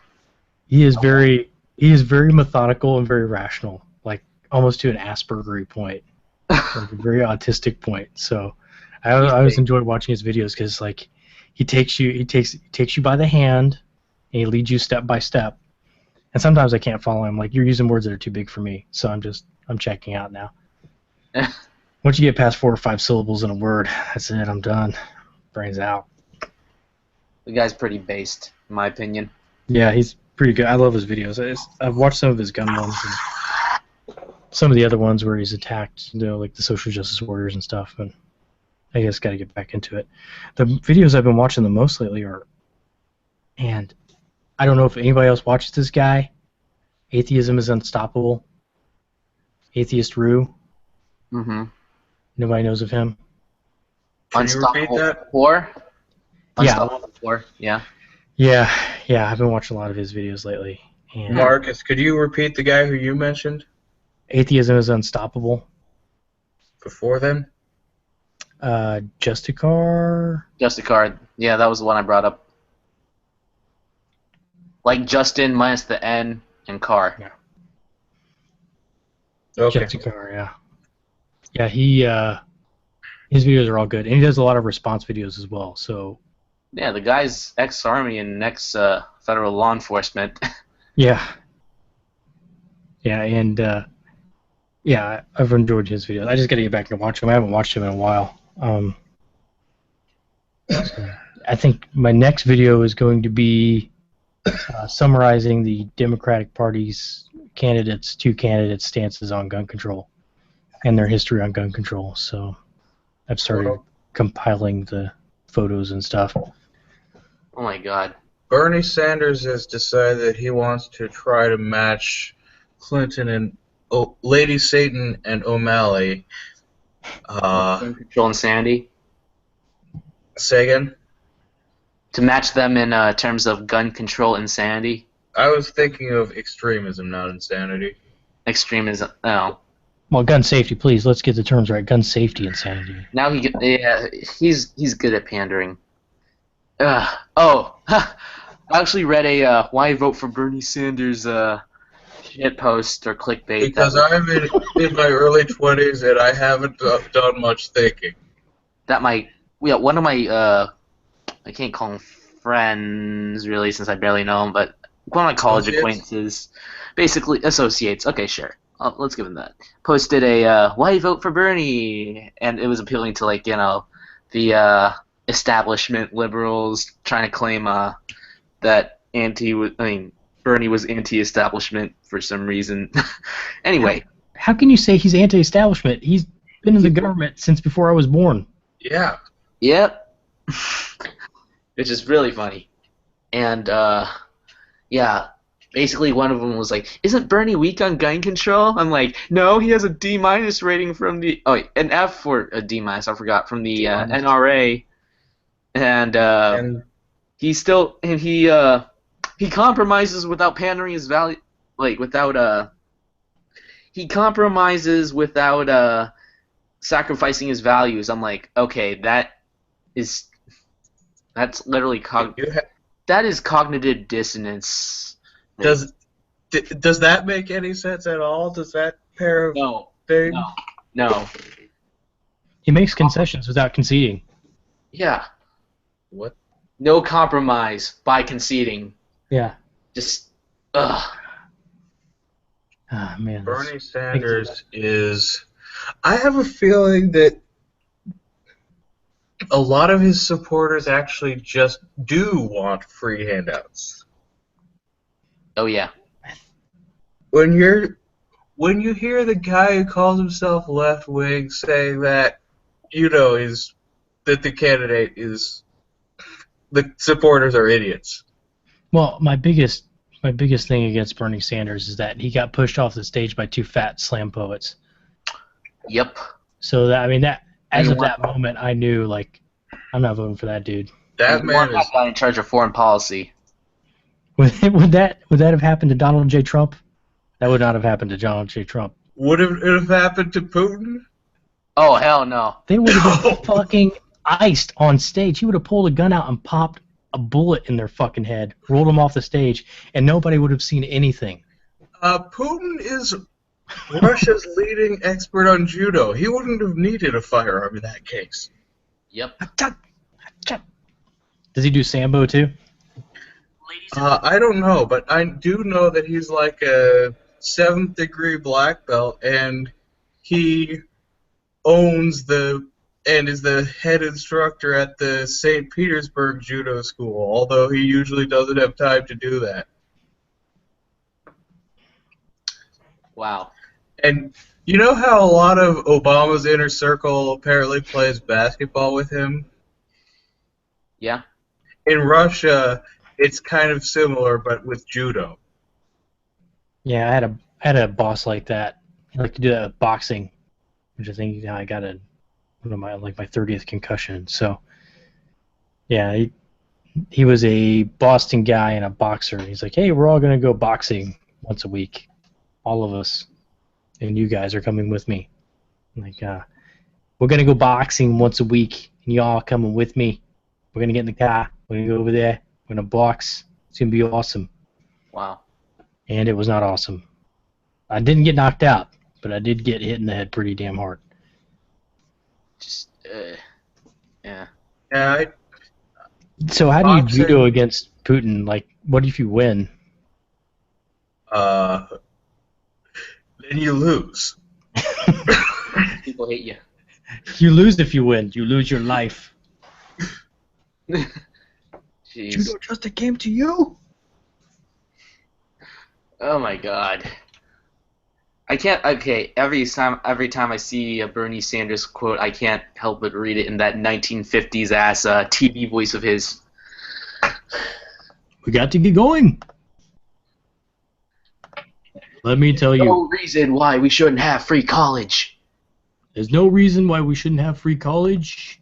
He is very methodical and very rational, like almost to an Aspergery point, like a very autistic point. So I always enjoy watching his videos because like he takes you by the hand and he leads you step by step. And sometimes I can't follow him. Like you're using words that are too big for me, so I'm checking out now. Once you get past 4 or 5 syllables in a word, that's it. I'm done. Brains out. The guy's pretty based, in my opinion. Yeah, he's pretty good. I love his videos. I've watched some of his gun ones and some of the other ones where he's attacked, like the social justice warriors and stuff. And I guess got to get back into it. The videos I've been watching the most lately and I don't know if anybody else watches this guy. Atheism is Unstoppable. Atheist Rue. Mm-hmm. Nobody knows of him. Can you repeat that? Unstoppable 4? Yeah. Yeah, I've been watching a lot of his videos lately. And Marcus, could you repeat the guy who you mentioned? Atheism is Unstoppable. Before then? Justicar. Justicar. Yeah, that was the one I brought up. Like Justin minus the N and car. Yeah. Okay. Justicar, yeah. Yeah, his videos are all good, and he does a lot of response videos as well. So. Yeah, the guy's ex-army and ex-federal law enforcement. Yeah. Yeah, and I've enjoyed his videos. I just got to get back and watch him. I haven't watched him in a while. I think my next video is going to be summarizing the Democratic Party's two candidates' stances on gun control and their history on gun control. So I've started compiling the photos and stuff. Oh my God. Bernie Sanders has decided that he wants to try to match Clinton and Lady Satan and O'Malley. Gun control insanity. Say again? To match them in terms of gun control insanity. I was thinking of extremism, not insanity. Extremism. Oh. Well, gun safety, please. Let's get the terms right. Gun safety insanity. Now he's good at pandering. I actually read a why vote for Bernie Sanders shit post or clickbait. Because I'm in my early 20s and I haven't done much thinking. One of my I can't call them friends really since I barely know them, but one of my college acquaintances, basically associates. Okay, sure. Let's give him that. Posted a why vote for Bernie, and it was appealing to the establishment liberals trying to claim that Bernie was anti-establishment for some reason. Anyway, how can you say he's anti-establishment? He's been in the government since before I was born. Yeah. Yep. Which is really funny. And yeah, basically one of them was like, "Isn't Bernie weak on gun control?" I'm like, "No, he has a D- rating from the an F or a D-, I forgot, from the NRA." And he compromises without pandering his value, he compromises without sacrificing his values. I'm like, okay, that's literally that is cognitive dissonance. Does that make any sense at all? Does that pair of things? No. He makes concessions without conceding. Yeah. What? No compromise by conceding. Yeah. Just, Ah, man. Bernie Sanders is... I have a feeling that a lot of his supporters actually just do want free handouts. Oh, yeah. When when you hear the guy who calls himself left-wing saying that, is that the candidate is the supporters are idiots. Well, my biggest thing against Bernie Sanders is that he got pushed off the stage by two fat slam poets. Yep. So that as of that moment, I knew like I'm not voting for that dude. That man is guy in charge of foreign policy. Would that have happened to Donald J. Trump? That would not have happened to Donald J. Trump. Would it have happened to Putin? Oh hell no! They would have been fucking iced on stage. He would have pulled a gun out and popped a bullet in their fucking head, rolled them off the stage, and nobody would have seen anything. Putin is Russia's leading expert on judo. He wouldn't have needed a firearm in that case. Yep. Does he do Sambo too? I don't know, but I do know that he's like a 7th degree black belt, and he owns and is the head instructor at the St. Petersburg Judo School, although he usually doesn't have time to do that. Wow. And you know how a lot of Obama's inner circle apparently plays basketball with him? Yeah. In Russia, it's kind of similar, but with judo. Yeah, I had a boss like that. He liked to do that with boxing, which I think I got my 30th concussion. So, yeah, he was a Boston guy and a boxer. He's like, hey, we're all gonna go boxing once a week, all of us, and you guys are coming with me. I'm like, we're gonna go boxing once a week, and you all coming with me. We're gonna get in the car. We're gonna go over there. We're gonna box. It's gonna be awesome. Wow. And it was not awesome. I didn't get knocked out, but I did get hit in the head pretty damn hard. Just, yeah. Yeah. So how do you judo against Putin? Like, what if you win? Then you lose. People hate you. You lose if you win. You lose your life. Jeez. Judo just a game to you. Oh my god. I can't. Okay, every time I see a Bernie Sanders quote, I can't help but read it in that 1950s ass TV voice of his. We got to get going. Let me tell you. No reason why we shouldn't have free college. There's no reason why we shouldn't have free college.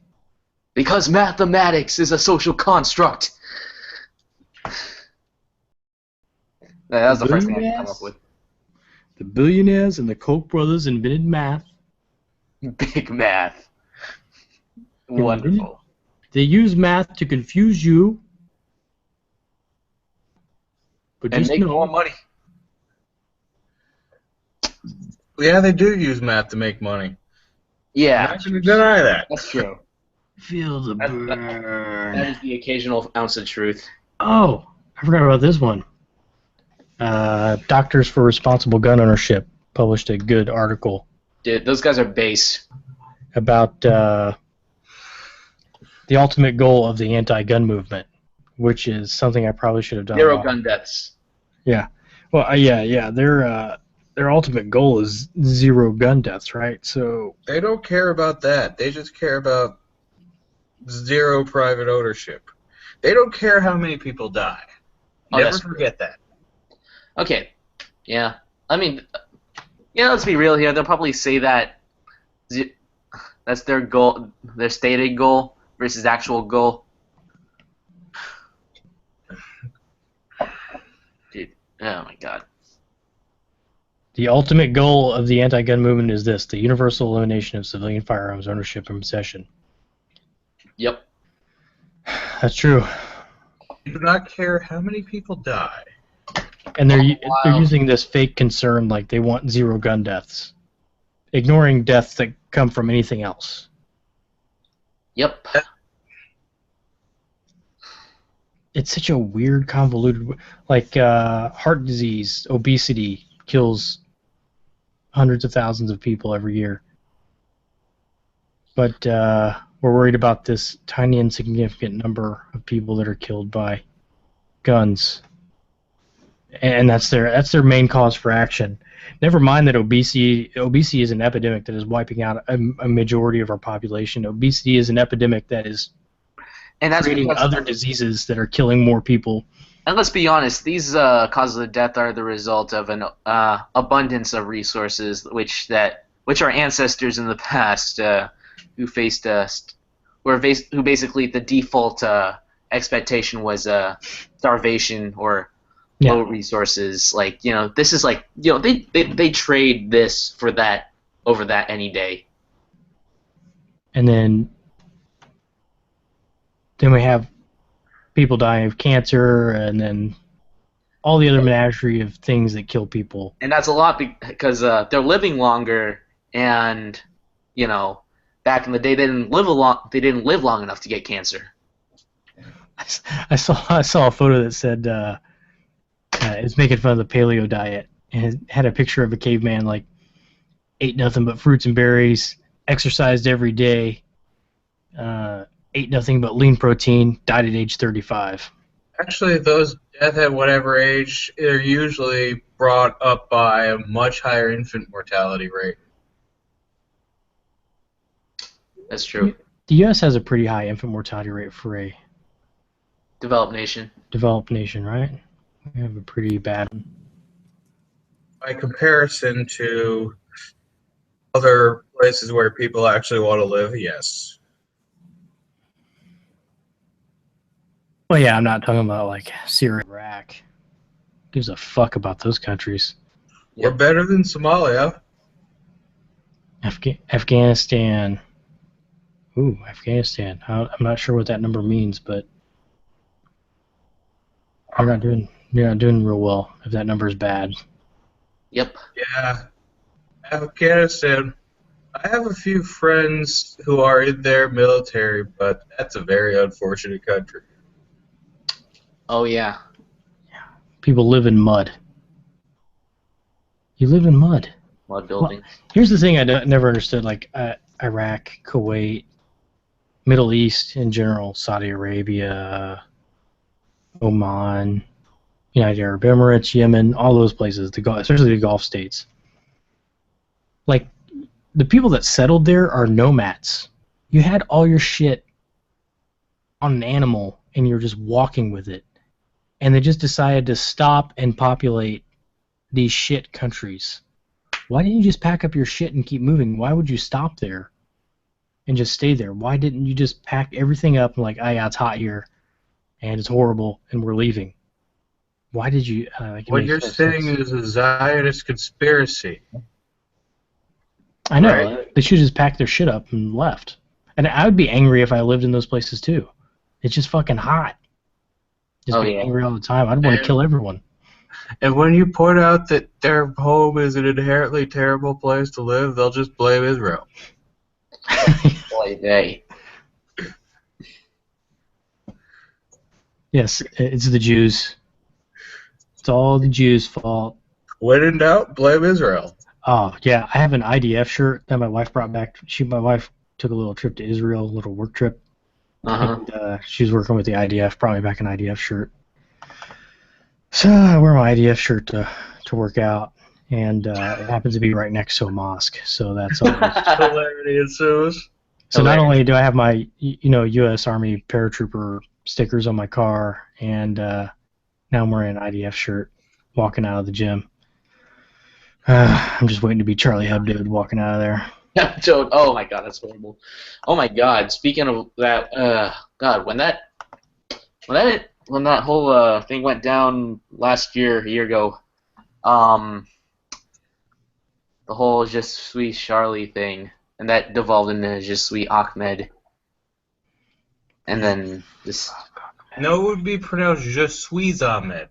Because mathematics is a social construct. That was the first thing I could come up with. The billionaires and the Koch brothers invented math. Big math. Wonderful. They use math to confuse you. But And just make know, more money. Yeah, they do use math to make money. Yeah. I'm not going to deny that. That's true. feel the burn. That is the occasional ounce of truth. Oh, I forgot about this one. Doctors for Responsible Gun Ownership published a good article. Dude, those guys are base. About the ultimate goal of the anti-gun movement, which is something I probably should have done. Zero gun deaths. Yeah. Well, yeah. Their ultimate goal is zero gun deaths, right? So they don't care about that. They just care about zero private ownership. They don't care how many people die. Never forget that. Okay. Yeah. I mean, let's be real here. They'll probably say that that's their goal, their stated goal versus actual goal. Dude, oh my god. The ultimate goal of the anti-gun movement is this: the universal elimination of civilian firearms ownership and possession. Yep. That's true. They do not care how many people die. And they're using this fake concern like they want zero gun deaths, ignoring deaths that come from anything else. Yep. It's such a weird, convoluted, like heart disease, obesity kills hundreds of thousands of people every year. But we're worried about this tiny, insignificant number of people that are killed by guns. and that's their main cause for action. Never mind that obesity is an epidemic that is wiping out a majority of our population. Obesity is an epidemic that is And that's creating because, other diseases that are killing more people. and let's be honest, these causes of death are the result of an abundance of resources, which our ancestors in the past who faced who basically the default expectation was starvation or low resources. Like, this is like, they trade this for that over that any day. And then we have people dying of cancer, and then all the other menagerie of things that kill people. And that's a lot because they're living longer, and back in the day they didn't live long enough to get cancer. I saw a photo that said it's making fun of the paleo diet, and it had a picture of a caveman like ate nothing but fruits and berries, exercised every day, ate nothing but lean protein, died at age 35. Actually, those death at whatever age are usually brought up by a much higher infant mortality rate. That's true. The U.S. has a pretty high infant mortality rate for a developed nation, right? We have a pretty bad one. By comparison to other places where people actually want to live, yes. Well, yeah, I'm not talking about like Syria, Iraq. Gives a fuck about those countries. We're better than Somalia. Afghanistan. Ooh, Afghanistan. I'm not sure what that number means, but you're not doing real well if that number is bad. Yep. Yeah. Afghanistan. I have a few friends who are in their military, but that's a very unfortunate country. Oh, yeah. People live in mud. You live in mud. Mud buildings. Well, here's the thing I never understood, like Iraq, Kuwait, Middle East in general, Saudi Arabia, Oman, United Arab Emirates, Yemen, all those places, especially the Gulf states. Like, the people that settled there are nomads. You had all your shit on an animal, and you're just walking with it. And they just decided to stop and populate these shit countries. Why didn't you just pack up your shit and keep moving? Why would you stop there and just stay there? Why didn't you just pack everything up and like, oh yeah, it's hot here, and it's horrible, and we're leaving? Why did you... what you're saying is a Zionist conspiracy. I know. Right. They should just pack their shit up and left. And I would be angry if I lived in those places too. It's just fucking hot. Just be angry all the time. I'd want to kill everyone. And when you point out that their home is an inherently terrible place to live, they'll just blame Israel. Boy, they. Yes, it's the Jews. It's all the Jews' fault. When in doubt, blame Israel. Oh, yeah, I have an IDF shirt that my wife brought back. My wife took a little trip to Israel, a little work trip. And she was working with the IDF, brought me back an IDF shirt. So I wear my IDF shirt to work out, and it happens to be right next to a mosque, so that's always... Hilarity ensues. So not only do I have my U.S. Army paratrooper stickers on my car, and now I'm wearing an IDF shirt, walking out of the gym. I'm just waiting to be Charlie Hebdo walking out of there. Oh my god, that's horrible. Oh my god, speaking of that, God, when that whole thing went down a year ago, the whole Je suis Charlie thing, and that devolved into Je suis Ahmed, and then this. No, it would be pronounced Je suis Ahmed,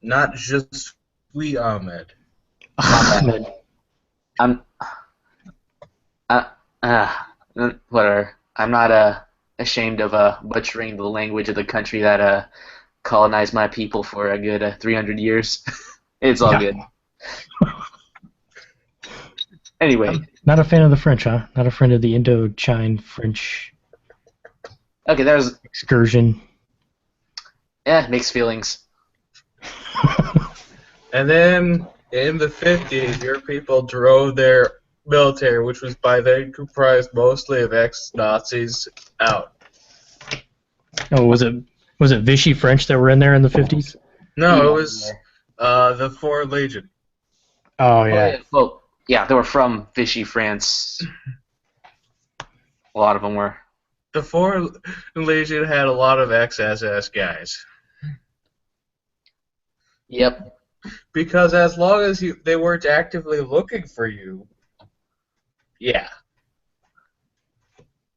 not Je suis Ahmed. Whatever. I'm not ashamed of butchering the language of the country that colonized my people for a good 300 years. It's all good. Anyway. I'm not a fan of the French, huh? Not a friend of the Indochine French. Okay, that was excursion. Yeah, mixed feelings. And then in the 50s, your people drove their military, which was by then comprised mostly of ex-Nazis, out. Oh, was it Vichy French that were in there in the 50s? No, it Yeah. was the Foreign Legion. Oh Oh yeah. yeah. Well, yeah, they were from Vichy, France. A lot of them were. The Foreign Legion had a lot of ex-SS guys. Yep. Because as long as they weren't actively looking for you, yeah.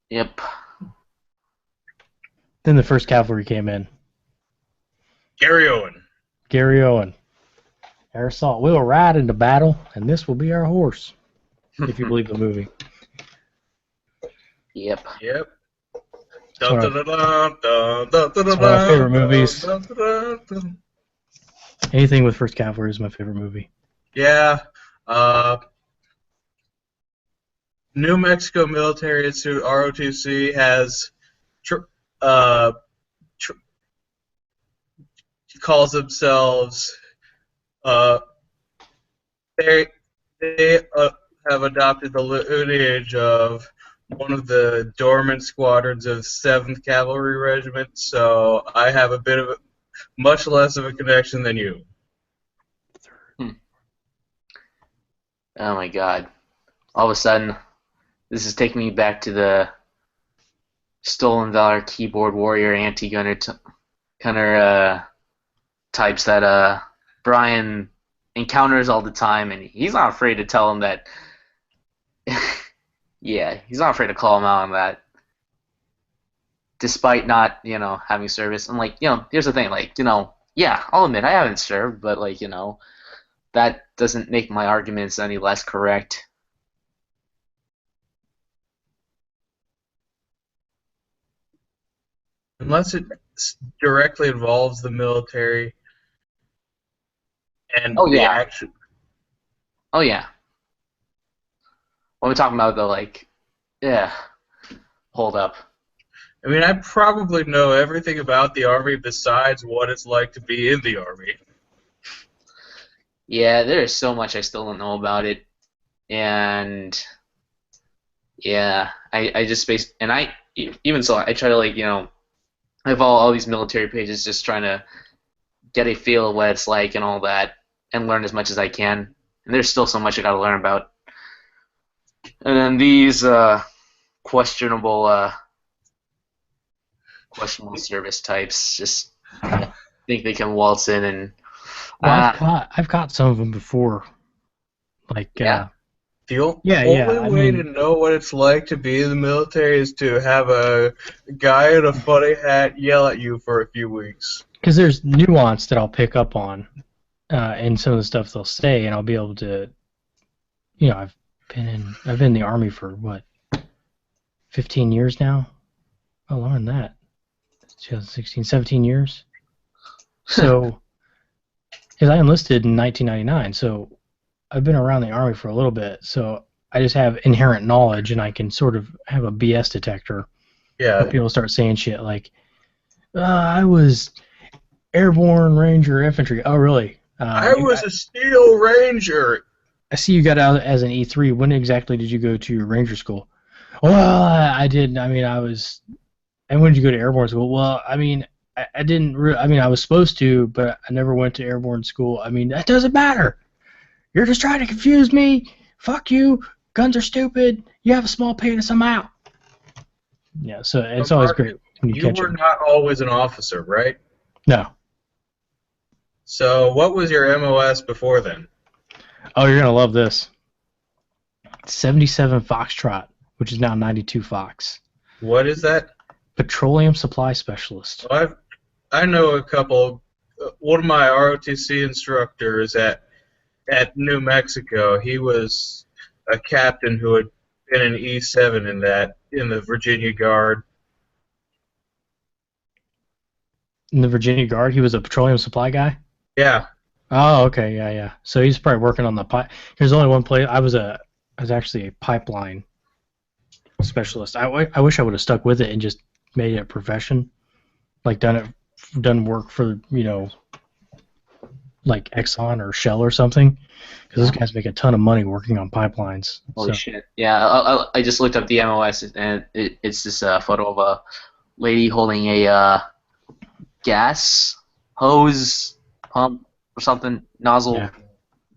Yep. Then the first cavalry came in. Gary Owen. Gary Owen. Our assault. We will ride into battle, and this will be our horse. If you believe the movie. Yep. Yep. It's one of my favorite movies. Anything with First Cavalry is my favorite movie. Yeah. New Mexico Military Institute, ROTC, has calls themselves they have adopted the lineage of one of the dormant squadrons of 7th Cavalry Regiment, so I have a bit of much less of a connection than you. Oh my God! All of a sudden, this is taking me back to the Stolen Valor keyboard warrior anti-gunner types that Brian encounters all the time, and he's not afraid to tell him that. Yeah, he's not afraid to call him out on that, despite not, having service. And here's the thing, yeah, I'll admit I haven't served, but that doesn't make my arguments any less correct. Unless it directly involves the military and Oh the yeah. action. Oh yeah. What are we talking about though? Yeah. Hold up. I mean, I probably know everything about the Army besides what it's like to be in the Army. Yeah, there is so much I still don't know about it, and yeah, I just even so I try to I follow all these military pages just trying to get a feel of what it's like and all that, and learn as much as I can. And there's still so much I gotta learn about. And then these questionable service types just think they can waltz in and. Well, I've caught some of them before. Yeah. The only I way mean, to know what it's like to be in the military is to have a guy in a funny hat yell at you for a few weeks. because there's nuance that I'll pick up on in some of the stuff they'll say, and I'll be able to, I've been in the Army for what, 15 years now? Oh, longer than that. 2016, 17 years. So, because I enlisted in 1999, so I've been around the Army for a little bit, so I just have inherent knowledge, and I can sort of have a BS detector. Yeah. Where people start saying shit like, I was Airborne Ranger Infantry. Oh, really? I was a Steel Ranger. I see you got out as an E3. When exactly did you go to your Ranger school? Well, I didn't. I mean, I was. And when did you go to Airborne school? Well, I mean, I didn't. I mean, I was supposed to, but I never went to Airborne school. I mean, that doesn't matter. You're just trying to confuse me. Fuck you. Guns are stupid. You have a small penis. I'm out. Yeah, so it's always great when you catch were them. not always an officer, right? No. So what was your MOS before then? Oh, you're gonna love this. 77 Foxtrot, which is now 92 Fox. What is that? Petroleum Supply Specialist. Well, I know a couple. One of my ROTC instructors at New Mexico, he was a captain who had been an E7 in the Virginia Guard. In the Virginia Guard, he was a petroleum supply guy? Yeah. Oh, okay, yeah. So he's probably working on the pipe. There's only one place. I was actually a pipeline specialist. I wish I would have stuck with it and just made it a profession, done work for like Exxon or Shell or something, because those guys make a ton of money working on pipelines. Holy shit! Yeah, I just looked up the MOS, and it's this photo of a lady holding a gas hose pump or something nozzle, Yeah.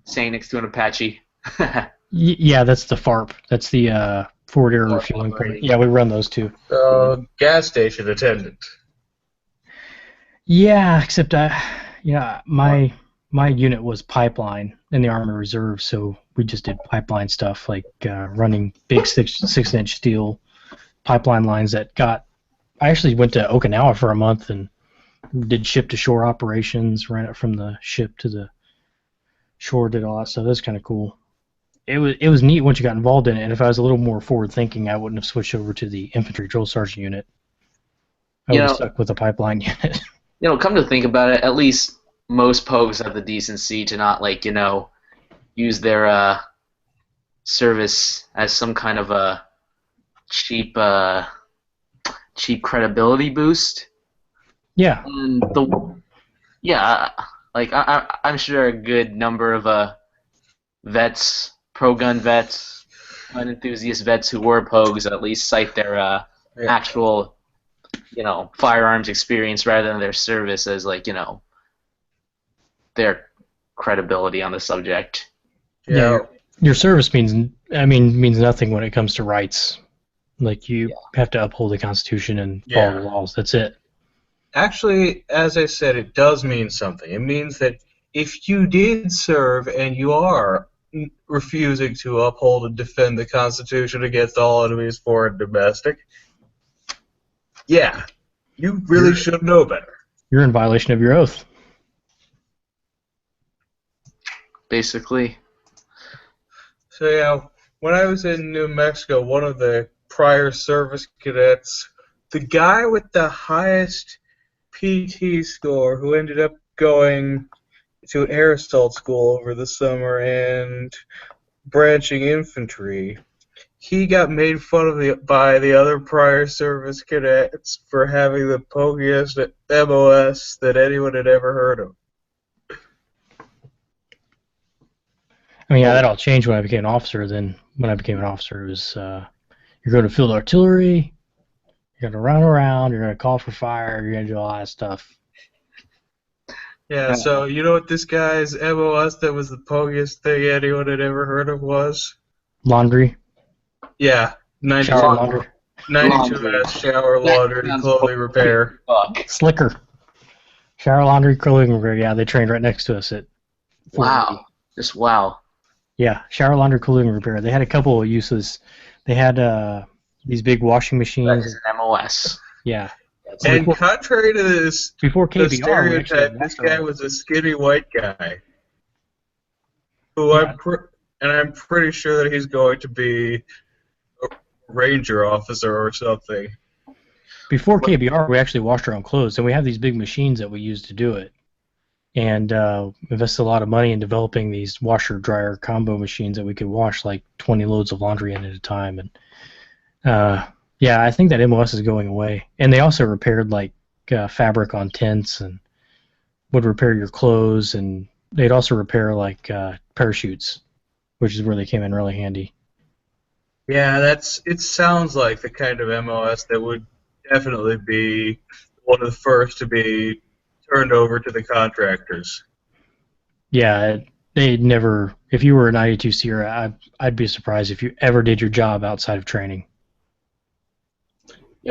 saying next to an Apache. Yeah, that's the FARP. That's the forward air refueling port. Yeah, we run those too. Gas station attendant. Yeah, except my unit was pipeline in the Army Reserve, so we just did pipeline stuff like running big 6-inch steel pipeline lines that got. I actually went to Okinawa for a month and did ship to shore operations, ran it from the ship to the shore, did all that stuff. That's kind of cool. It was neat once you got involved in it, and if I was a little more forward thinking, I wouldn't have switched over to the infantry drill sergeant unit. I would have stuck with the pipeline unit. Come to think about it, at least most pogues have the decency to not use their service as some kind of a cheap credibility boost. Yeah. And I'm sure a good number of vets, pro-gun vets, gun enthusiast vets who were pogues at least cite their actual, firearms experience rather than their service as their credibility on the subject. Yeah. Your service means nothing when it comes to rights. Like you have to uphold the Constitution and follow the laws. That's it. Actually, as I said, it does mean something. It means that if you did serve and you are refusing to uphold and defend the Constitution against all enemies, foreign and domestic, you really should know better. You're in violation of your oath. Basically. So, when I was in New Mexico, one of the prior service cadets, the guy with the highest PT score who ended up going to an air assault school over the summer and branching infantry, he got made fun of by the other prior service cadets for having the pokiest MOS that anyone had ever heard of. That all changed when I became an officer. Then when I became an officer, it was you're going to field artillery, you're going to run around, you're going to call for fire, you're going to do all that stuff. Yeah, so you know what this guy's MOS that was the pokiest thing anyone had ever heard of was? Laundry. Yeah, 92 shower laundry. 92 shower laundry, clothing repair. Slicker. Shower laundry, clothing repair. Yeah, they trained right next to us at. Wow. Just wow. Yeah, shower laundry, clothing repair. They had a couple of uses. They had these big washing machines. That is an MOS. Yeah. So and contrary to this, before KBR, the stereotype, this guy was a skinny white guy. Who I'm pretty sure that he's going to be a ranger officer or something. Before KBR, we actually washed our own clothes, and we have these big machines that we use to do it. And invested a lot of money in developing these washer-dryer combo machines that we could wash like 20 loads of laundry in at a time. And I think that MOS is going away. And they also repaired like fabric on tents and would repair your clothes, and they'd also repair like parachutes, which is where they came in really handy. Yeah, it sounds like the kind of MOS that would definitely be one of the first to be turned over to the contractors. Yeah, they'd never. If you were an I-82 Sierra, I'd be surprised if you ever did your job outside of training.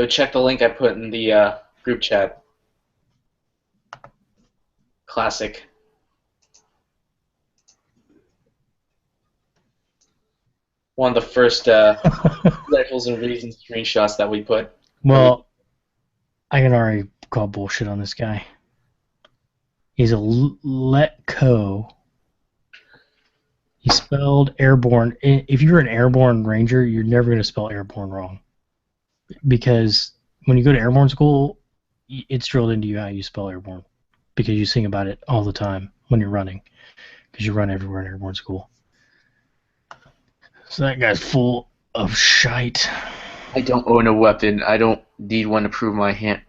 Check the link I put in the group chat. Classic. One of the first rifles and reasons screenshots that we put. Well, I can already call bullshit on this guy. He's a Letco. He spelled airborne. If you're an airborne ranger, you're never going to spell airborne wrong. Because when you go to airborne school, it's drilled into you how you spell airborne. Because you sing about it all the time when you're running. Because you run everywhere in airborne school. So that guy's full of shite. I don't own a weapon. I don't need one to prove my hand.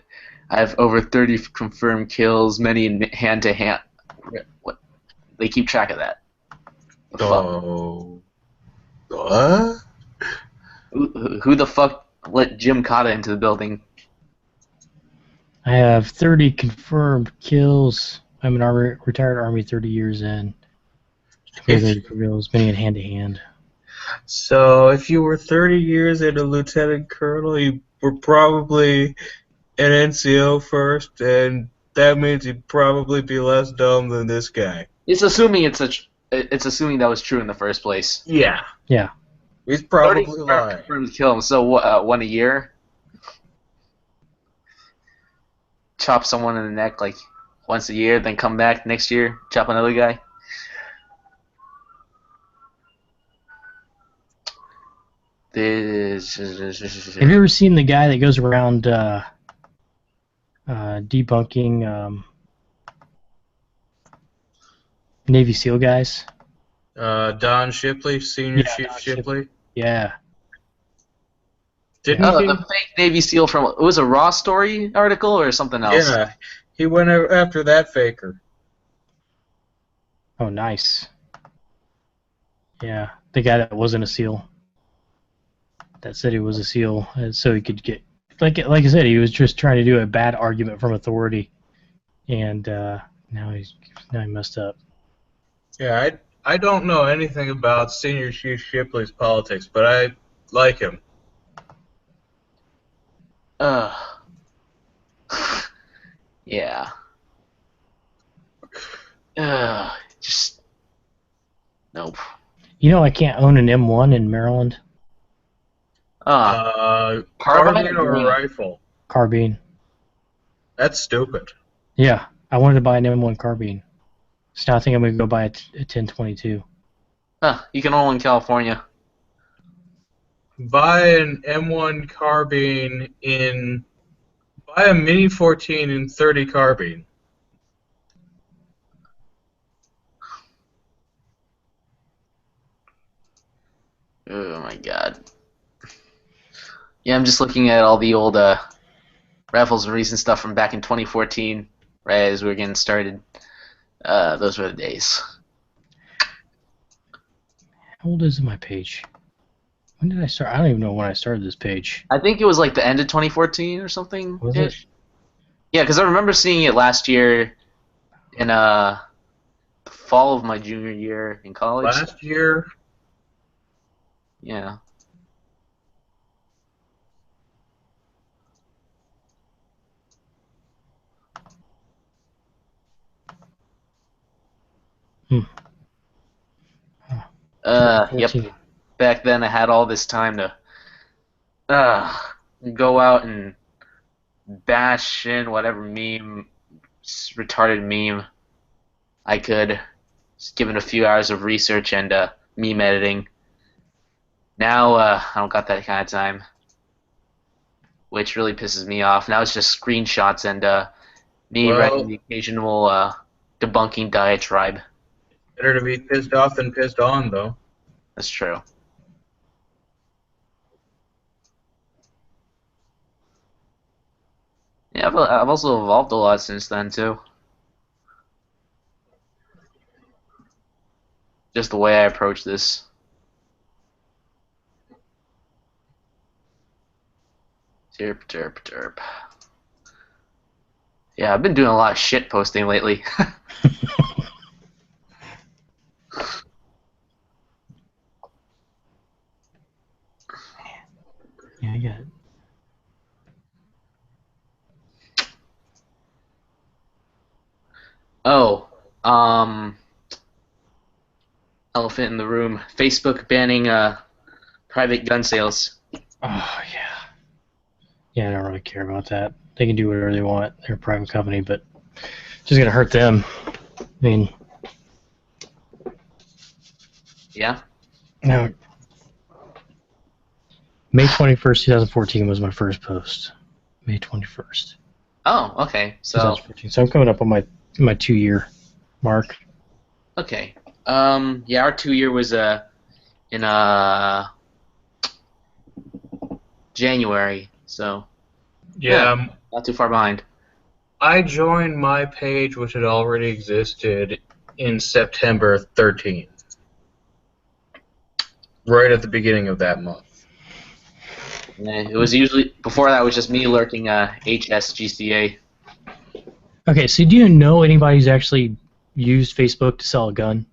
I have over 30 confirmed kills, many in hand-to-hand. What? They keep track of that. The fuck? Oh. What? Who the fuck let Jim Cotta into the building? I have 30 confirmed kills. I'm an retired Army 30 years in. 30 kills, many in hand-to-hand. So, if you were 30 years in a lieutenant colonel, you were probably an NCO first, and that means you'd probably be less dumb than this guy. It's assuming it's assuming that was true in the first place. Yeah. Yeah. He's probably 30 lying. confirmed kills. So one a year. Chop someone in the neck like once a year, then come back next year, chop another guy. Have you ever seen the guy that goes around debunking Navy SEAL guys? Don Shipley, Senior Chief Don Shipley. Yeah. Didn't Oh, he? the fake Navy SEAL from it was a Raw Story article or something else. Yeah, he went after that faker. Oh, nice. Yeah, the guy that wasn't a SEAL. That said he was a SEAL, so he could get like I said, he was just trying to do a bad argument from authority, and now he messed up. Yeah, I don't know anything about Senior Chief Shipley's politics, but I like him. Yeah. Just nope. You know, I can't own an M1 in Maryland. Carbine or a rifle? Carbine. That's stupid. Yeah, I wanted to buy an M1 carbine. So now I think I'm going to go buy a 1022. You can own in California. Buy an M1 carbine buy a Mini 14 in 30 carbine. Oh my god. Yeah, I'm just looking at all the old raffles and recent stuff from back in 2014, right as we were getting started. Those were the days. How old is my page? When did I start? I don't even know when I started this page. I think it was like the end of 2014 or something. Was it? Yeah, because I remember seeing it last year in the fall of my junior year in college. Last year? Yeah. Yep. Back then I had all this time to go out and bash in whatever retarded meme I could, just given a few hours of research and meme editing. Now I don't got that kind of time, which really pisses me off. Now it's just screenshots and me writing the occasional debunking diatribe. Better to be pissed off than pissed on, though. That's true. Yeah, I've also evolved a lot since then, too. Just the way I approach this. Derp, derp, derp. Yeah, I've been doing a lot of shit posting lately. Yeah, I got it. Oh, elephant in the room. Facebook banning private gun sales. Oh, yeah. Yeah, I don't really care about that. They can do whatever they want. They're a private company, but it's just going to hurt them. I mean... Yeah? No. May 21st, 2014 was my first post. May 21st. Oh, okay. So 2014. So I'm coming up on my 2-year mark. Okay. Yeah, our 2-year was in January, so Yeah. not too far behind. I joined my page, which had already existed, in September 13th. Right at the beginning of that month. It was usually before that. It was just me lurking HSGCA. Okay, so do you know anybody who's actually used Facebook to sell a gun?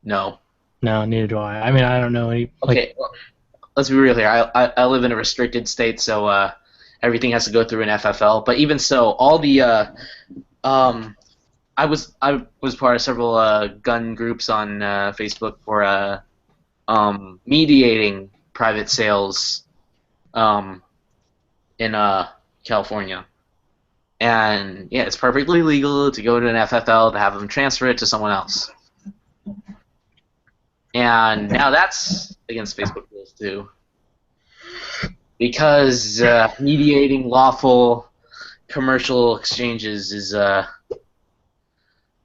No. No, neither do I. I mean, I don't know any. Okay, well, let's be real here. I live in a restricted state, so everything has to go through an FFL. But even so, all the I was part of several gun groups on Facebook for mediating private sales in California. And yeah, it's perfectly legal to go to an FFL to have them transfer it to someone else. And now that's against Facebook rules too, because mediating lawful commercial exchanges is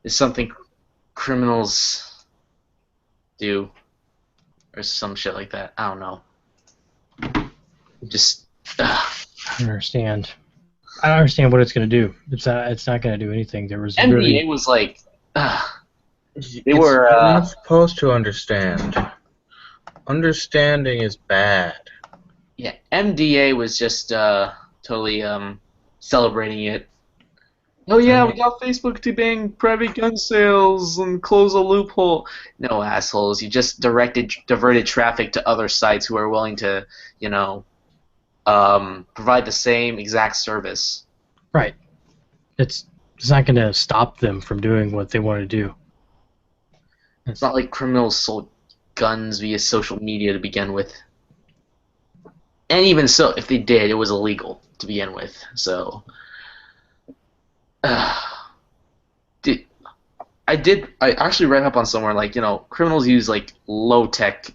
something criminals do, or some shit like that. I don't know. Just. I don't understand. I don't understand what it's going to do. It's not going to do anything. There was NBA was like. You're not supposed to understand. Understanding is bad. Yeah, MDA was just totally celebrating it. Oh yeah, we got Facebook to ban private gun sales and close a loophole. No, assholes. You just diverted traffic to other sites who are willing to, provide the same exact service. Right. It's not going to stop them from doing what they want to do. It's not like criminals sold guns via social media to begin with. And even so, if they did, it was illegal to begin with. So, I actually read up on somewhere, like, criminals use, like, low-tech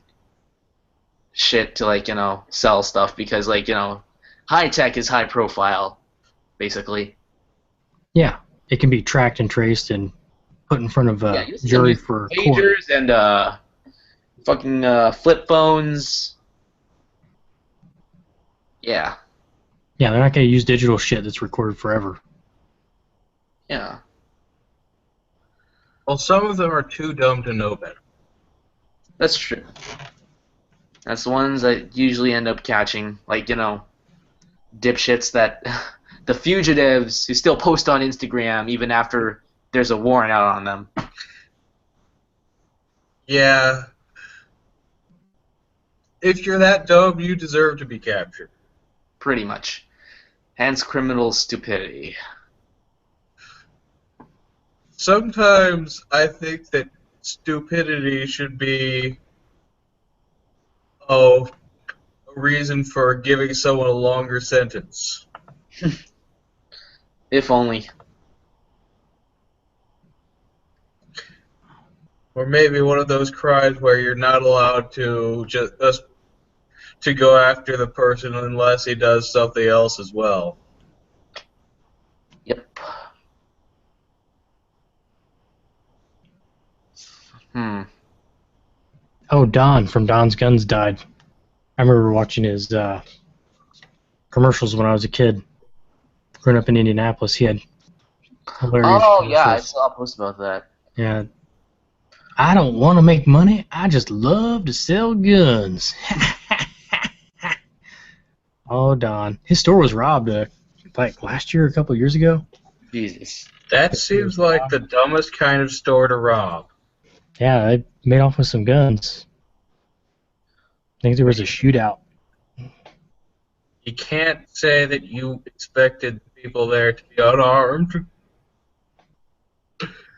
shit to, sell stuff because, like, high-tech is high-profile, basically. Yeah, it can be tracked and traced and put in front of a jury for court. Pagers and fucking flip phones. Yeah. Yeah, they're not going to use digital shit that's recorded forever. Yeah. Well, some of them are too dumb to know better. That's true. That's the ones that usually end up catching, like, dipshits that the fugitives who still post on Instagram even after there's a warrant out on them. Yeah. If you're that dumb, you deserve to be captured. Pretty much. Hence criminal stupidity. Sometimes I think that stupidity should be a reason for giving someone a longer sentence. If only. Or maybe one of those crimes where you're not allowed to just to go after the person unless he does something else as well. Yep. Oh, Don from Don's Guns died. I remember watching his commercials when I was a kid. Growing up in Indianapolis, he had hilarious Oh, yeah, I commercials. saw a post about that. Yeah. I don't want to make money. I just love to sell guns. Oh, Don. His store was robbed like last year, a couple of years ago. Jesus. That seems like the dumbest kind of store to rob. Yeah, I made off with some guns. I think there was a shootout. You can't say that you expected people there to be unarmed.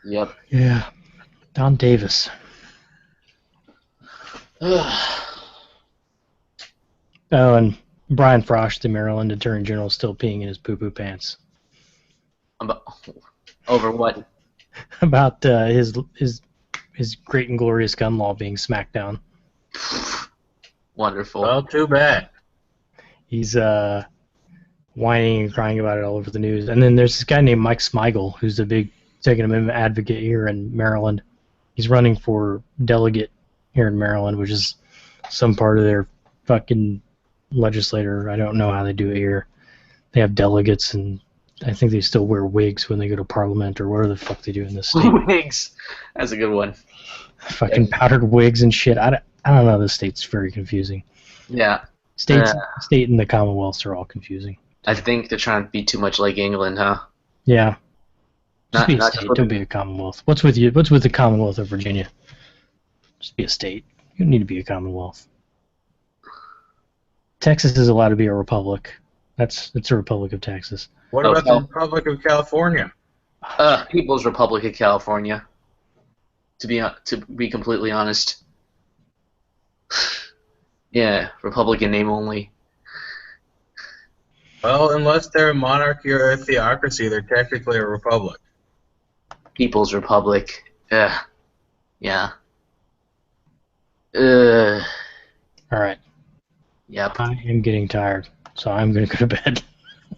Yep. Yeah. Don Davis. Oh, and Brian Frost, the Maryland Attorney General, still peeing in his poo-poo pants. Over what? About his great and glorious gun law being smacked down. Wonderful. Well, too bad. He's whining and crying about it all over the news. And then there's this guy named Mike Smigel, who's a big Second Amendment advocate here in Maryland. He's running for delegate here in Maryland, which is some part of their fucking legislature. I don't know how they do it here. They have delegates, and I think they still wear wigs when they go to Parliament or whatever the fuck they do in this state. Wigs. That's a good one. Fucking powdered wigs and shit. I don't know. This state's very confusing. Yeah. State and the Commonwealths are all confusing. I think they're trying to be too much like England, huh? Yeah. Just be a Not state. Don't be a Commonwealth. What's with you? What's with the Commonwealth of Virginia? Just be a state. You don't need to be a Commonwealth. Texas is allowed to be a republic. It's a Republic of Texas. What about the Republic of California? People's Republic of California. To be completely honest. Yeah, Republican name only. Well, unless they're a monarchy or a theocracy, they're technically a republic. People's Republic. Yeah. All right. Yep. I am getting tired, so I'm going to go to bed.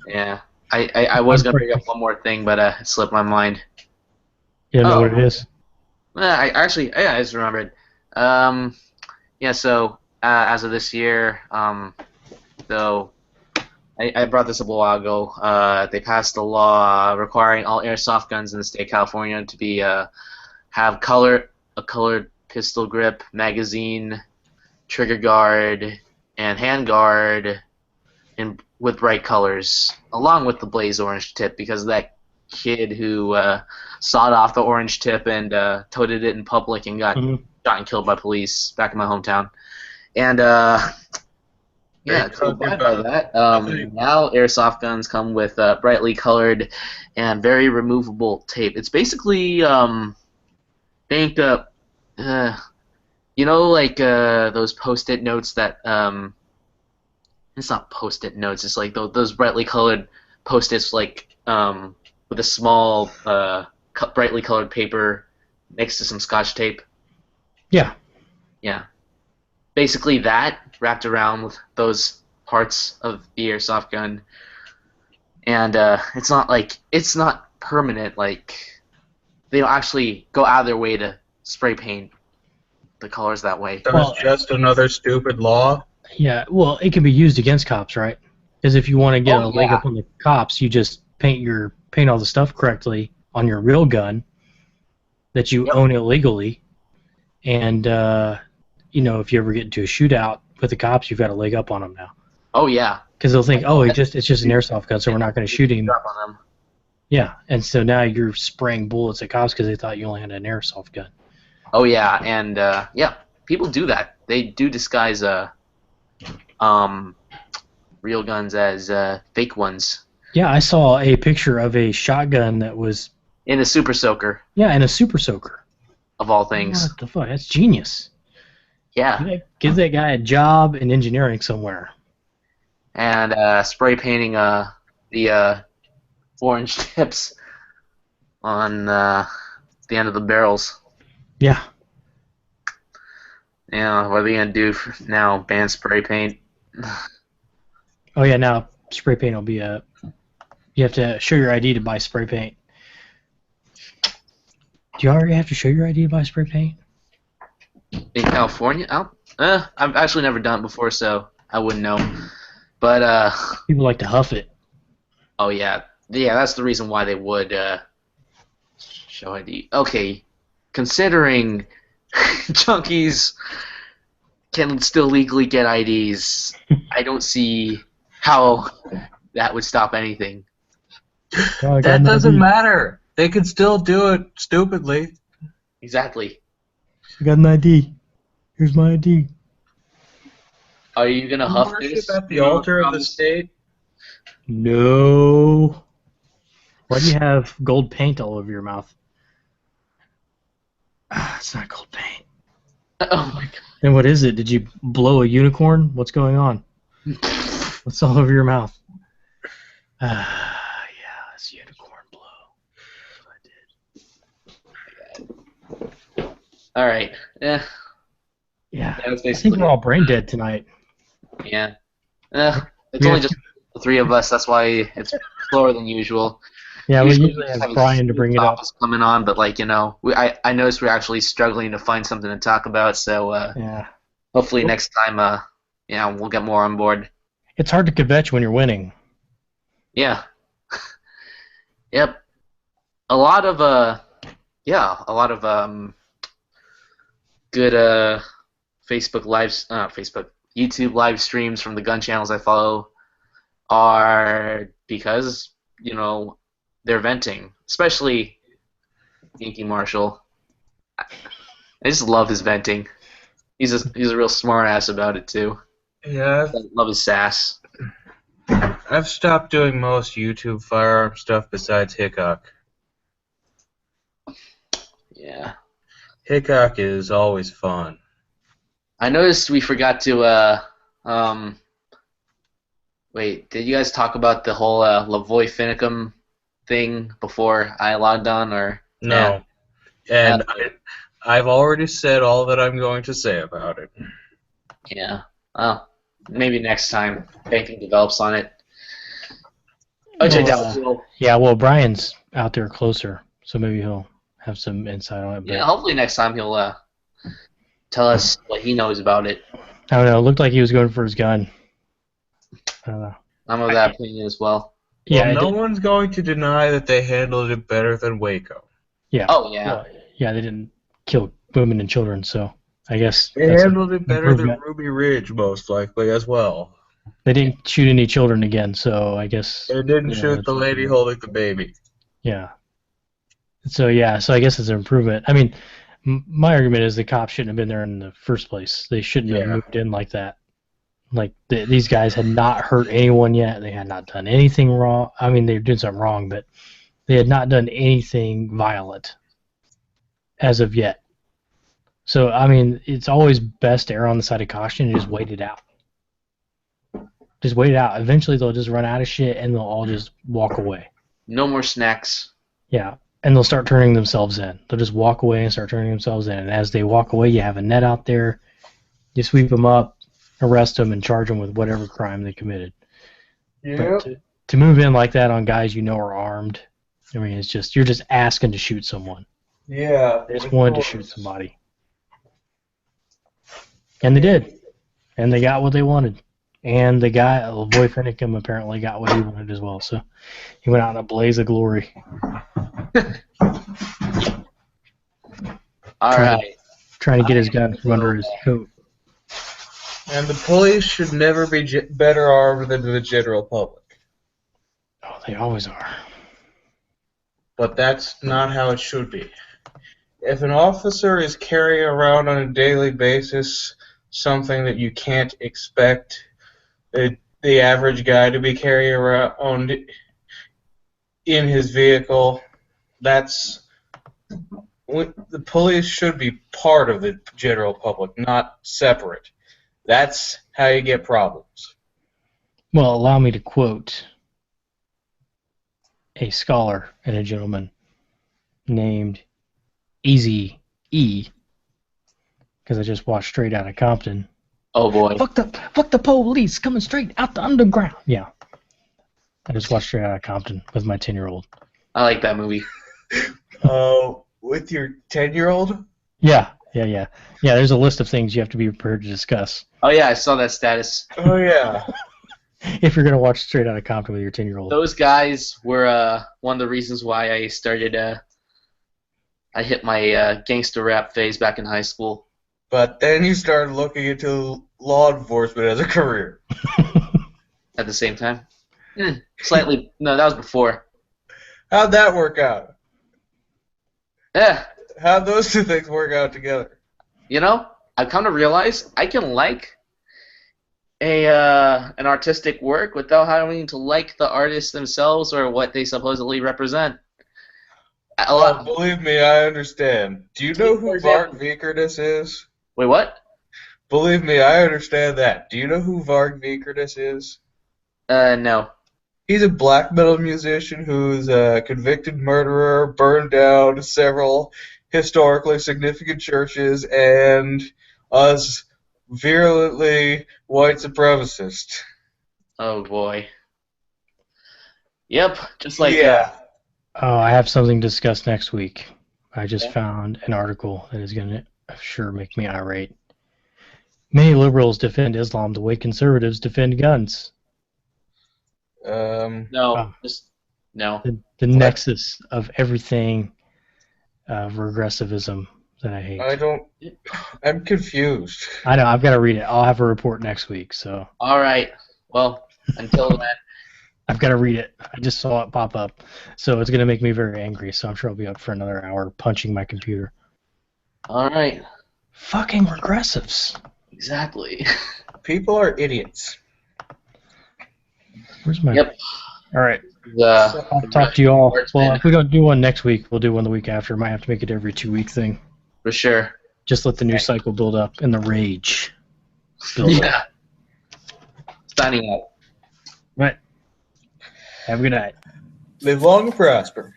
Yeah. I was going to bring up one more thing, but it slipped my mind. You don't know what it is? I just remembered. So as of this year, though, I brought this up a while ago. They passed a law requiring all airsoft guns in the state of California to be have a colored pistol grip, magazine, trigger guard, and hand guard, with bright colors, along with the blaze orange tip, because of that kid who sawed off the orange tip and toted it in public and got shot and killed by police back in my hometown. And so bad by that. Now airsoft guns come with brightly colored and very removable tape. It's basically banked up. Like those Post-it notes that it's not Post-it notes. It's like those brightly colored Post-its, like with a small brightly colored paper next to some Scotch tape. Yeah. Yeah. Basically that wrapped around with those parts of the airsoft gun, and it's not permanent. Like they don't actually go out of their way to spray paint the colors that way. So it's just another stupid law? Yeah, well, it can be used against cops, right? Because if you want to get a leg up on the cops, you just paint all the stuff correctly on your real gun that you own illegally, and if you ever get into a shootout with the cops, you've got a leg up on them now. Oh yeah. Because they'll think, it's just an airsoft gun, so we're not going to shoot him. Up on them. Yeah, and so now you're spraying bullets at cops because they thought you only had an airsoft gun. Oh yeah, and people do that. They do disguise real guns as fake ones. Yeah, I saw a picture of a shotgun that was in a Super Soaker. Yeah, in a Super Soaker. Of all things. What the fuck? That's genius. Yeah. Give that guy a job in engineering somewhere. And spray painting the orange tips on the end of the barrels. Yeah. Yeah, what are they going to do now? Ban spray paint? Oh, yeah, now spray paint will be you have to show your ID to buy spray paint. Do you already have to show your ID to buy spray paint? In California? I've actually never done it before, so I wouldn't know. But people like to huff it. Oh yeah, that's the reason why they would show ID. Okay, considering junkies can still legally get IDs, I don't see how that would stop anything. That doesn't matter. They can still do it stupidly. Exactly. I got an ID. Here's my ID. Are you gonna huff this at the altar of the state? No. Why do you have gold paint all over your mouth? It's not gold paint. Oh my god. Then what is it? Did you blow a unicorn? What's going on? What's all over your mouth? Yeah, it's unicorn blow. That's what I did. All right. Yeah. I think we're all brain dead tonight. Yeah. It's only just the three of us. That's why it's slower than usual. Yeah, we usually have Brian to bring it up. Coming on, but I noticed we're actually struggling to find something to talk about. So hopefully next time, we'll get more on board. It's hard to kvetch when you're winning. Yeah. Yep. A lot of good YouTube live streams from the gun channels I follow are because they're venting, especially Yankee Marshall. I just love his venting. He's a real smart ass about it too. Yeah, I love his sass. I've stopped doing most YouTube firearm stuff besides Hickok. Yeah. Hickok is always fun. I noticed we forgot to wait, did you guys talk about the whole Lavoy Finicum thing before I logged on, or No. And I've already said all that I'm going to say about it. yeah. Well, maybe next time banking develops on it. Which I doubt it will. Yeah, well, Brian's out there closer, so maybe he'll have some insight on it. Yeah, hopefully next time he'll tell us what he knows about it. I don't know. It looked like he was going for his gun. I don't know. I'm of that opinion as well. Yeah, well, no one's going to deny that they handled it better than Waco. Yeah. Oh, yeah. Well, yeah, they didn't kill women and children, so I guess they handled it better than Ruby Ridge, most likely, as well. They didn't shoot any children again, so I guess... They didn't shoot the lady holding the baby. Yeah. So I guess it's an improvement. I mean, my argument is the cops shouldn't have been there in the first place. They shouldn't have moved in like that. Like, these guys had not hurt anyone yet. They had not done anything wrong. I mean, they did something wrong, but they had not done anything violent as of yet. So, I mean, it's always best to err on the side of caution and just wait it out. Just wait it out. Eventually, they'll just run out of shit, and they'll all just walk away. No more snacks. Yeah, and they'll start turning themselves in. They'll just walk away and start turning themselves in. And as they walk away, you have a net out there. You sweep them up, arrest them, and charge them with whatever crime they committed. Yep. But to move in like that on guys you know are armed, I mean, it's just, you're just asking to shoot someone. Yeah. They just wanted to shoot somebody. And they did. And they got what they wanted. And the guy, Lavoy Finicum, apparently got what he wanted as well. So he went out in a blaze of glory. Trying to get his gun from under his coat. And the police should never be better armed than the general public. Oh, they always are. But that's not how it should be. If an officer is carrying around on a daily basis something that you can't expect the average guy to be carrying around in his vehicle, the police should be part of the general public, not separate. That's how you get problems. Well, allow me to quote a scholar and a gentleman named Easy E, because I just watched Straight Outta Compton. Oh boy. Fuck the police coming straight out the underground. Yeah. I just watched Straight Outta Compton with my 10-year-old. I like that movie. With your 10-year-old? Yeah, there's a list of things you have to be prepared to discuss. Oh yeah, I saw that status. Oh yeah. If you're going to watch Straight Outta Compton with your 10-year-old. Those guys were one of the reasons why I started I hit my gangster rap phase back in high school. But then you started looking into law enforcement as a career. At the same time? Slightly. No, that was before. How'd that work out? Yeah. How'd those two things work out together? You know, I've come to realize I can like an artistic work without having to like the artists themselves or what they supposedly represent. Believe me, I understand. Do you know who Varg Vikernes is? Wait, what? Believe me, I understand that. Do you know who Varg Vikernes is? No. He's a black metal musician who's a convicted murderer, burned down several historically significant churches, and was virulently white supremacist. Oh boy. Yep, just like yeah. Oh, I have something to discuss next week. I just found an article that is going to sure make me irate. Many liberals defend Islam the way conservatives defend guns. No, just No. The nexus of everything regressivism that I hate. I'm confused. I know. I've got to read it. I'll have a report next week. So. All right. Well, until then. I've got to read it. I just saw it pop up, so it's gonna make me very angry. So I'm sure I'll be up for another hour punching my computer. All right. Fucking regressives. Exactly. People are idiots. Where's my? Yep. All right. I'll talk to you all. Well, if we don't do one next week, we'll do one the week after. Might have to make it every 2-week thing. For sure. Just let the news cycle build up and the rage. Build up. Signing out. Right. Have a good night. Live long and prosper.